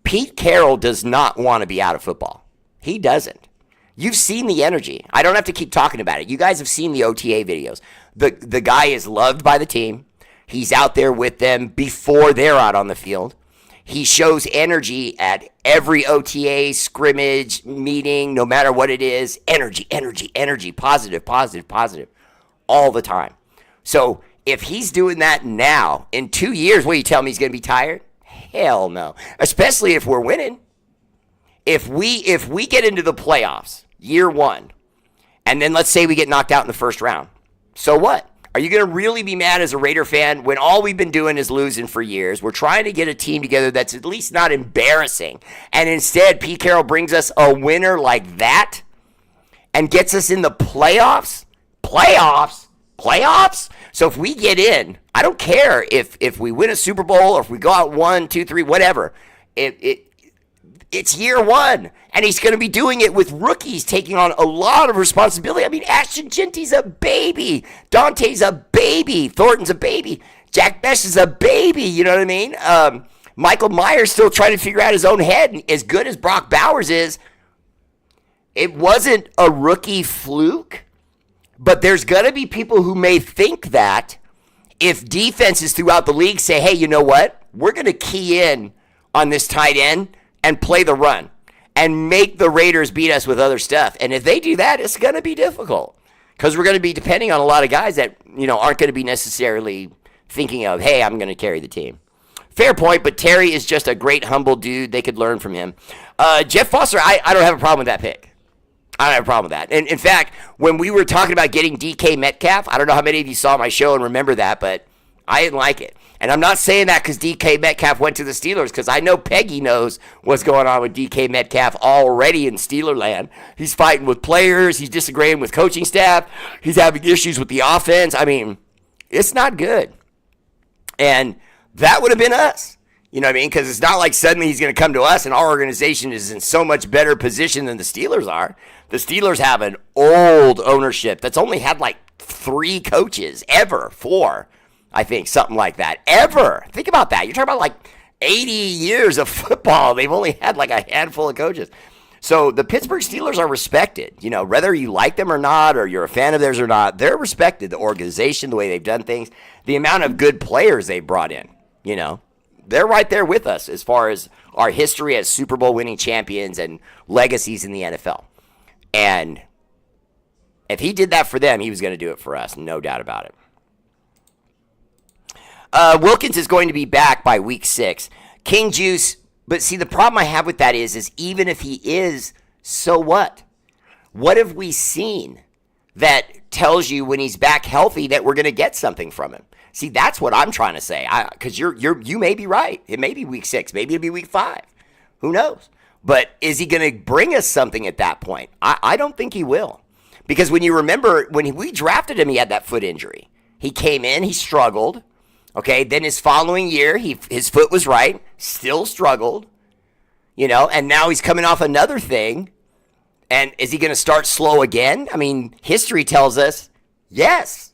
Pete Carroll does not want to be out of football. He doesn't. You've seen the energy. I don't have to keep talking about it. You guys have seen the OTA videos. The guy is loved by the team. He's out there with them before they're out on the field. He shows energy at every OTA, scrimmage, meeting, no matter what it is. Energy, energy, energy, positive, positive, positive, all the time. So if he's doing that now, in 2 years, what, you tell me he's going to be tired? Hell no. Especially if we're winning. If we get into the playoffs, year one, and then let's say we get knocked out in the first round, so what? Are you going to really be mad as a Raider fan when all we've been doing is losing for years? We're trying to get a team together that's at least not embarrassing. And instead, Pete Carroll brings us a winner like that and gets us in the playoffs? Playoffs? Playoffs? So if we get in, I don't care if we win a Super Bowl or if we go out 1, 2, 3, whatever. It's year one, and he's going to be doing it with rookies taking on a lot of responsibility. I mean, Ashton Genty's a baby. Dante's a baby. Thornton's a baby. Jack Best is a baby. You know what I mean? Michael Myers still trying to figure out his own head. And as good as Brock Bowers is, it wasn't a rookie fluke. But there's going to be people who may think that if defenses throughout the league say, hey, you know what? We're going to key in on this tight end and play the run and make the Raiders beat us with other stuff. And if they do that, it's going to be difficult because we're going to be depending on a lot of guys that, aren't going to be necessarily thinking of, hey, I'm going to carry the team. Fair point, but Terry is just a great, humble dude. They could learn from him. Jeff Foster, I don't have a problem with that pick. I don't have a problem with that. And in fact, when we were talking about getting DK Metcalf, I don't know how many of you saw my show and remember that, but I didn't like it. And I'm not saying that because DK Metcalf went to the Steelers, because I know Peggy knows what's going on with DK Metcalf already in Steeler land. He's fighting with players. He's disagreeing with coaching staff. He's having issues with the offense. I mean, it's not good. And that would have been us. You know what I mean? Because it's not like suddenly he's going to come to us and our organization is in so much better position than the Steelers are. The Steelers have an old ownership that's only had like 3 coaches ever, 4. I think, something like that. Ever. Think about that. You're talking about like 80 years of football. They've only had like a handful of coaches. So the Pittsburgh Steelers are respected. Whether you like them or not, or you're a fan of theirs or not, they're respected. The organization, the way they've done things, the amount of good players they brought in, they're right there with us as far as our history as Super Bowl winning champions and legacies in the NFL. And if he did that for them, he was going to do it for us. No doubt about it. Wilkins is going to be back by week 6. King Juice, but see, the problem I have with that is even if he is, so what? What have we seen that tells you when he's back healthy that we're going to get something from him? See, that's what I'm trying to say. Because you may be right. It may be week 6. Maybe it'll be week 5. Who knows? But is he going to bring us something at that point? I don't think he will. Because when you remember, when we drafted him, he had that foot injury. He came in, he struggled. Okay, then his following year, his foot was right, still struggled, and now he's coming off another thing. And is he going to start slow again? I mean, history tells us yes,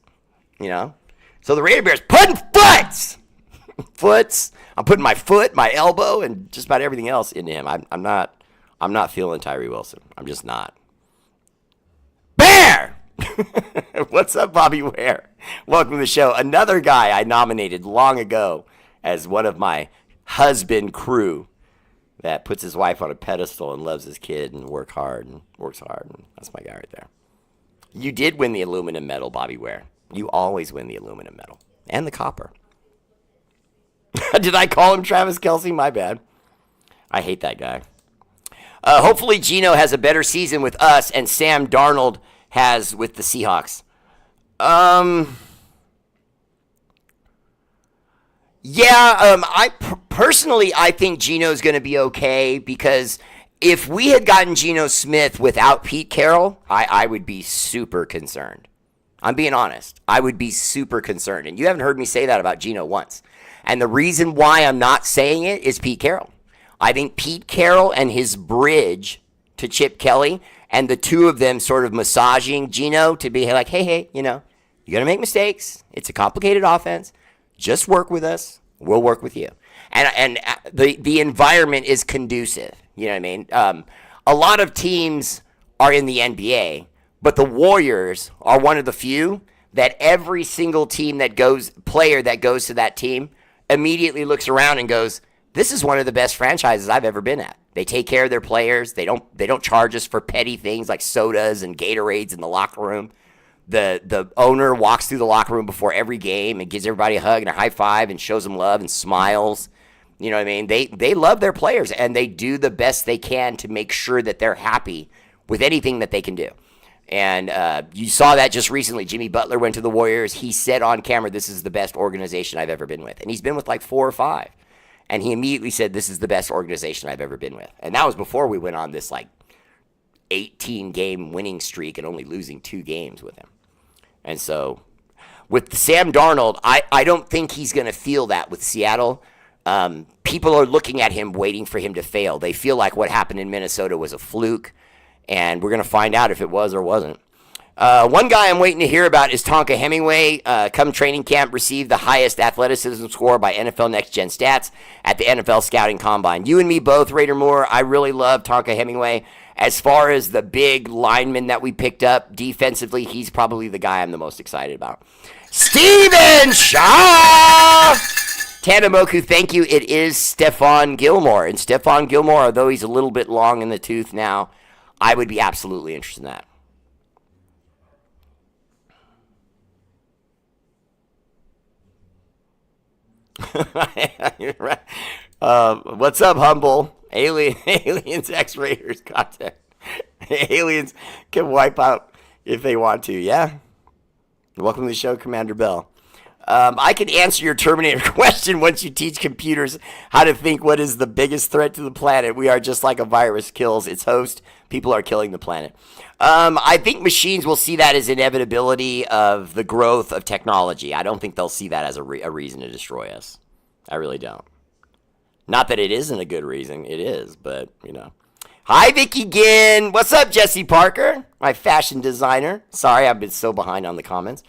So the R8RBEARs putting foots. I'm putting my foot, my elbow, and just about everything else into him. I'm not feeling Tyree Wilson. I'm just not. Bear! What's up, Bobby Ware? Welcome to the show. Another guy I nominated long ago as one of my husband crew that puts his wife on a pedestal and loves his kid and works hard. And that's my guy right there. You did win the aluminum medal, Bobby Ware. You always win the aluminum medal. And the copper. Did I call him Travis Kelce? My bad. I hate that guy. Hopefully Geno has a better season with us and Sam Darnold has with the Seahawks. Personally, I think Geno's going to be okay because if we had gotten Geno Smith without Pete Carroll, I would be super concerned. I'm being honest. I would be super concerned. And you haven't heard me say that about Geno once. And the reason why I'm not saying it is Pete Carroll. I think Pete Carroll and his bridge to Chip Kelly and the two of them sort of massaging Geno to be like, hey, you're going to make mistakes. It's a complicated offense. Just work with us. We'll work with you. And the environment is conducive. You know what I mean? A lot of teams are in the NBA, but the Warriors are one of the few that every single player that goes to that team immediately looks around and goes, this is one of the best franchises I've ever been at. They take care of their players. They don't charge us for petty things like sodas and Gatorades in the locker room. The owner walks through the locker room before every game and gives everybody a hug and a high five and shows them love and smiles. You know what I mean? They love their players and they do the best they can to make sure that they're happy with anything that they can do. And you saw that just recently. Jimmy Butler went to the Warriors. He said on camera, this is the best organization I've ever been with. And he's been with like 4 or 5. And he immediately said, this is the best organization I've ever been with. And that was before we went on this like 18-game winning streak and only losing 2 games with him. And so With Sam Darnold, I don't think he's going to feel that with Seattle. People are looking at him, waiting for him to fail. They feel like what happened in Minnesota was a fluke, and we're going to find out if it was or wasn't. One guy I'm waiting to hear about is Tonka Hemingway. Come training camp, received the highest athleticism score by NFL Next Gen Stats at the NFL Scouting Combine. You and me both, Raider Moore. I really love Tonka Hemingway. As far as the big lineman that we picked up defensively, he's probably the guy I'm the most excited about. Steven Shaw! Tanamoku, thank you. It is Stephon Gilmore. And Stephon Gilmore, although he's a little bit long in the tooth now, I would be absolutely interested in that. You're right. What's up, Humble? Aliens, X-Raiders content. Aliens can wipe out if they want to, yeah? Welcome to the show, Commander Bell. I can answer your Terminator question once you teach computers how to think what is the biggest threat to the planet. We are just like a virus kills its host. People are killing the planet. I think machines will see that as inevitability of the growth of technology. I don't think they'll see that as a reason to destroy us. I really don't. Not that it isn't a good reason. It is, but, you know. Hi, Vicky Ginn. What's up, Jesse Parker? My fashion designer. Sorry, I've been so behind on the comments.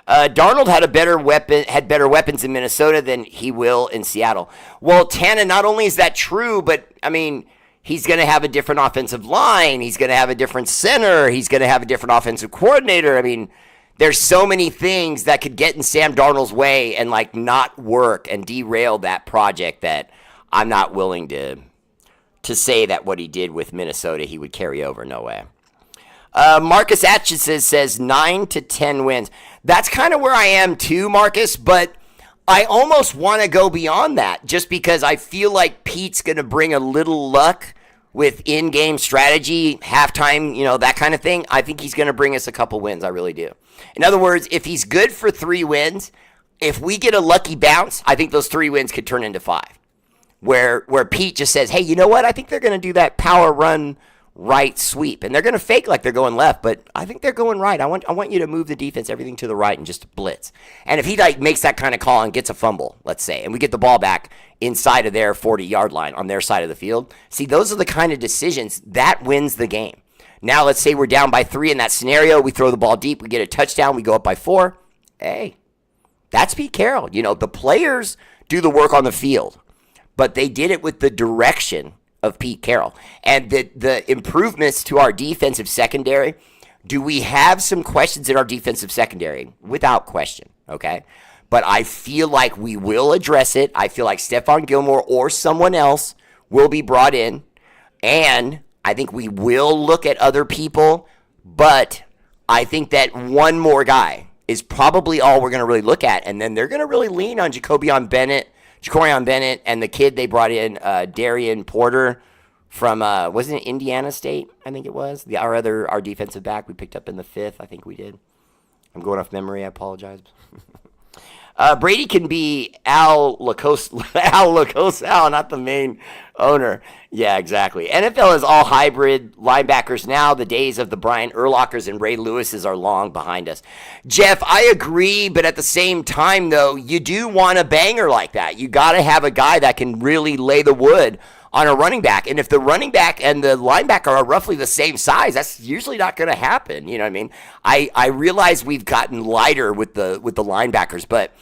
Darnold had better weapons in Minnesota than he will in Seattle. Well, Tana, not only is that true, but, I mean, he's going to have a different offensive line. He's going to have a different center. He's going to have a different offensive coordinator. I mean, there's so many things that could get in Sam Darnold's way and, like, not work and derail that project that I'm not willing to say that what he did with Minnesota he would carry over. No way. Marcus Atchison says 9 to 10 wins. That's kind of where I am too, Marcus, but I almost want to go beyond that just because I feel like Pete's going to bring a little luck with in-game strategy, halftime, you know, that kind of thing. I think he's going to bring us a couple wins. I really do. In other words, if he's good for 3 wins, if we get a lucky bounce, I think those 3 wins could turn into 5. Where Pete just says, hey, you know what? I think they're going to do that power run right sweep. And they're going to fake like they're going left, but I think they're going right. I want you to move the defense, everything to the right, and just blitz. And if he like makes that kind of call and gets a fumble, let's say, and we get the ball back inside of their 40-yard line on their side of the field, see, those are the kind of decisions that wins the game. Now let's say we're down by 3 in that scenario. We throw the ball deep. We get a touchdown. We go up by 4. Hey, that's Pete Carroll. You know, the players do the work on the field. But they did it with the direction of Pete Carroll. And the improvements to our defensive secondary, do we have some questions in our defensive secondary? Without question, okay? But I feel like we will address it. I feel like Stephon Gilmore or someone else will be brought in. And I think we will look at other people. But I think that one more guy is probably all we're going to really look at. And then they're going to really lean on Jacorian Bennett, and the kid they brought in, Darian Porter from, wasn't it Indiana State? I think it was. Our defensive back we picked up in the 5th. I think we did. I'm going off memory. I apologize. Brady can be Al Lacosal, not the main owner. Yeah, exactly. NFL is all hybrid linebackers now. The days of the Brian Urlachers and Ray Lewises are long behind us. Jeff, I agree, but at the same time, though, you do want a banger like that. You got to have a guy that can really lay the wood on a running back. And if the running back and the linebacker are roughly the same size, that's usually not going to happen. You know what I mean? I realize we've gotten lighter with the linebackers, but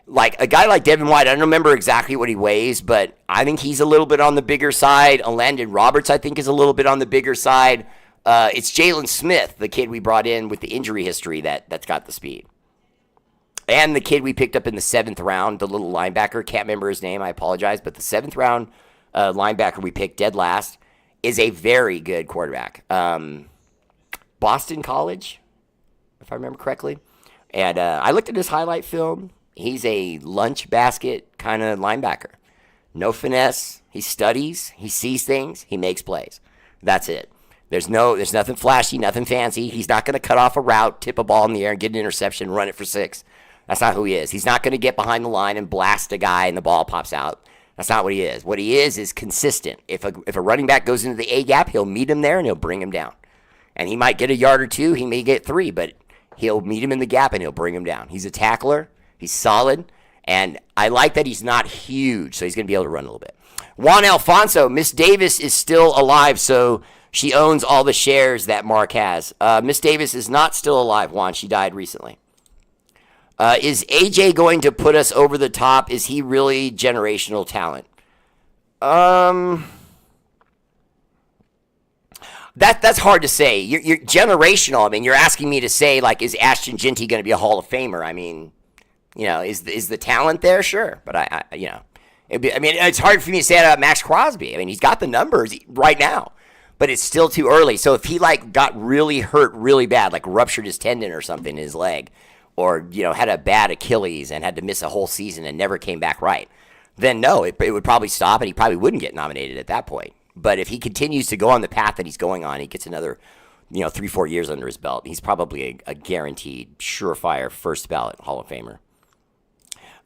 like a guy like Devin White, I don't remember exactly what he weighs, but I think he's a little bit on the bigger side. Landon Roberts, I think, is a little bit on the bigger side. It's Jalen Smith, the kid we brought in with the injury history that's got the speed. And the kid we picked up in the 7th round, the little linebacker, can't remember his name, I apologize, but the 7th round linebacker we picked dead last is a very good quarterback. Boston College, if I remember correctly. And I looked at his highlight film. He's a lunch basket kind of linebacker. No finesse. He studies. He sees things. He makes plays. That's it. There's nothing flashy, nothing fancy. He's not going to cut off a route, tip a ball in the air, and get an interception, run it for 6. That's not who he is. He's not going to get behind the line and blast a guy and the ball pops out. That's not what he is. What he is consistent. If a running back goes into the A gap, he'll meet him there and he'll bring him down. And he might get a yard or 2. He may get 3, but he'll meet him in the gap and he'll bring him down. He's a tackler. He's solid. And I like that he's not huge, so he's going to be able to run a little bit. Juan Alfonso, Miss Davis is still alive, so she owns all the shares that Mark has. Miss Davis is not still alive, Juan. She died recently. Is AJ going to put us over the top? Is he really generational talent? That's hard to say. You're generational. I mean, you're asking me to say, like, is Ashton Jeanty going to be a Hall of Famer? I mean, is the talent there? Sure, but it's hard for me to say that about Max Crosby. I mean, he's got the numbers right now, but it's still too early. So if he got really hurt really bad, like ruptured his tendon or something in his leg, or had a bad Achilles and had to miss a whole season and never came back right, then no, it would probably stop and he probably wouldn't get nominated at that point. But if he continues to go on the path that he's going on, he gets another 3-4 years under his belt, he's probably a guaranteed surefire first ballot Hall of Famer.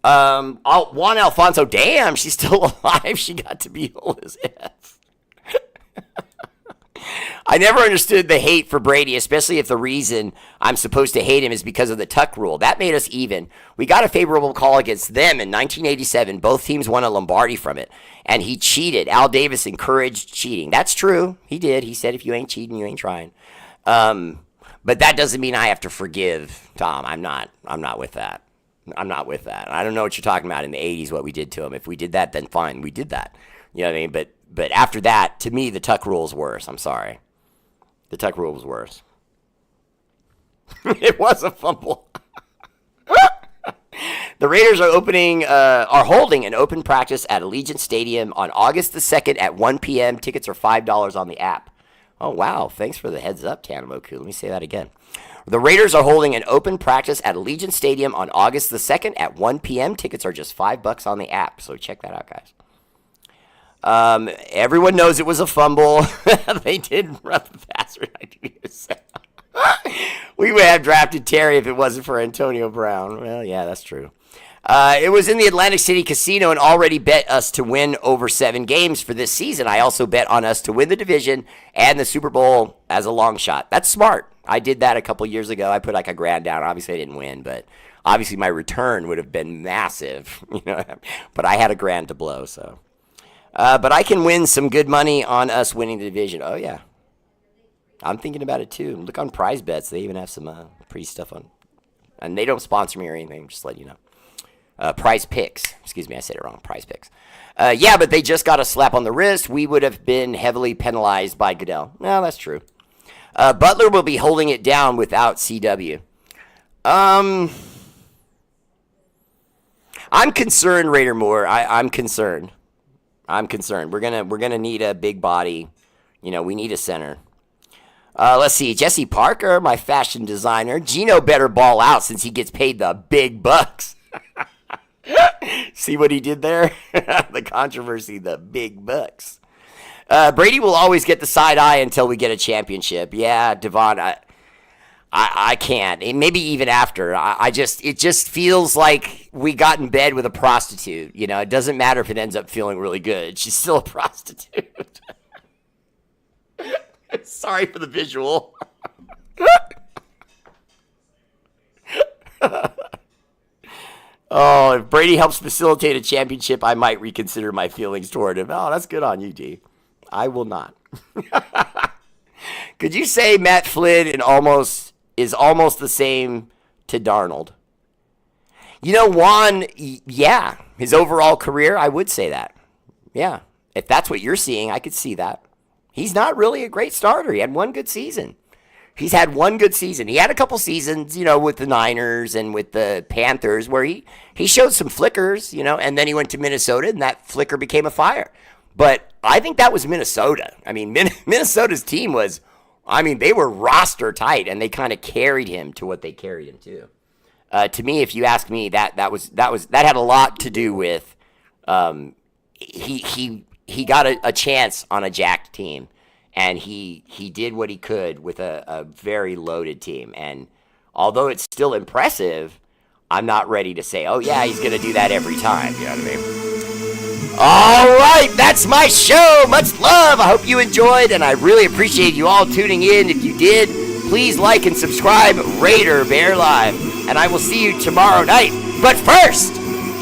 Juan Alfonso, damn, she's still alive. She got to be old as F. I never understood the hate for Brady, especially if the reason I'm supposed to hate him is because of the tuck rule. That made us even. We got a favorable call against them in 1987. Both teams won a Lombardi from it, and he cheated. Al Davis encouraged cheating. That's true. He did. He said, if you ain't cheating, you ain't trying. But that doesn't mean I have to forgive Tom. I'm not with that. I'm not with that. I don't know what you're talking about in the 80s, what we did to him. If we did that, then fine. We did that. You know what I mean? But after that, to me, the tuck rule is worse. I'm sorry. The tuck rule was worse. It was a fumble. The Raiders are holding an open practice at Allegiant Stadium on August the 2nd at 1 p.m. Tickets are $5 on the app. Oh, wow. Thanks for the heads up, Tanamoku. Let me say that again. The Raiders are holding an open practice at Allegiant Stadium on August the 2nd at 1 p.m. Tickets are just $5 on the app, so check that out, guys. Everyone knows it was a fumble. They did run the passer. We would have drafted Terry if it wasn't for Antonio Brown. Well, yeah, that's true. It was in the Atlantic City Casino and already bet us to win over 7 games for this season. I also bet on us to win the division and the Super Bowl as a long shot. That's smart. I did that a couple years ago. I put like $1,000 down. Obviously, I didn't win, but obviously my return would have been massive. But I had $1,000 to blow, so. But I can win some good money on us winning the division. Oh, yeah. I'm thinking about it, too. Look on Prize Bets. They even have some pretty stuff on. And they don't sponsor me or anything. Just to let you know. Prize Picks. Excuse me, I said it wrong. Prize Picks. Yeah, but they just got a slap on the wrist. We would have been heavily penalized by Goodell. No, that's true. Butler will be holding it down without CW. I'm concerned, Raider Moore. I'm concerned. We're gonna need a big body. We need a center. Let's see. Jesse Parker, my fashion designer. Gino better ball out since he gets paid the big bucks. See what he did there? The controversy, the big bucks. Brady will always get the side eye until we get a championship. Yeah, Devon, I can't. Maybe even after. It just feels like we got in bed with a prostitute. It doesn't matter if it ends up feeling really good. She's still a prostitute. Sorry for the visual. Oh, if Brady helps facilitate a championship, I might reconsider my feelings toward him. Oh, that's good on you, D. I will not. Could you say Matt Flynn is almost the same to Darnold? Juan, yeah. His overall career, I would say that. Yeah. If that's what you're seeing, I could see that. He's not really a great starter. He had one good season. He's had one good season. He had a couple seasons, with the Niners and with the Panthers where he showed some flickers, and then he went to Minnesota and that flicker became a fire. But I think that was Minnesota. I mean, Minnesota's team was, they were roster tight and they kind of carried him to what they carried him to. To me, if you ask me, that had a lot to do with he got a chance on a jacked team. And he did what he could with a very loaded team. And although it's still impressive, I'm not ready to say, oh, yeah, he's going to do that every time. You know what I mean? All right, that's my show. Much love. I hope you enjoyed, and I really appreciate you all tuning in. If you did, please like and subscribe Raider Bear Live. And I will see you tomorrow night. But first,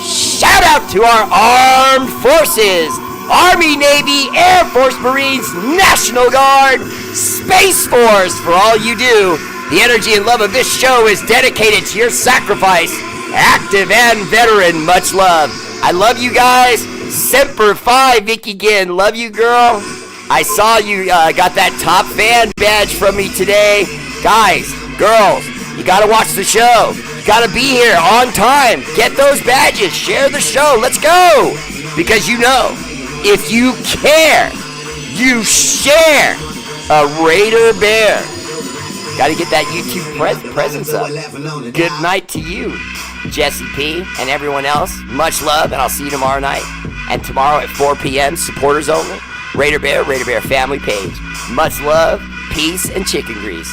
shout out to our armed forces. Army, Navy, Air Force, Marines, National Guard, Space Force, for all you do. The energy and love of this show is dedicated to your sacrifice. Active and veteran, much love. I love you guys. Semper Fi, Vicky Ginn. Love you, girl. I saw you got that top fan badge from me today. Guys, girls, you gotta watch the show. You gotta be here on time. Get those badges. Share the show. Let's go. Because you know, if you care, you share a Raider Bear. Gotta get that YouTube presence up. Good night to you, Jesse P, and everyone else. Much love, and I'll see you tomorrow night. And tomorrow at 4 p.m., supporters only. Raider Bear family page. Much love, peace, and chicken grease.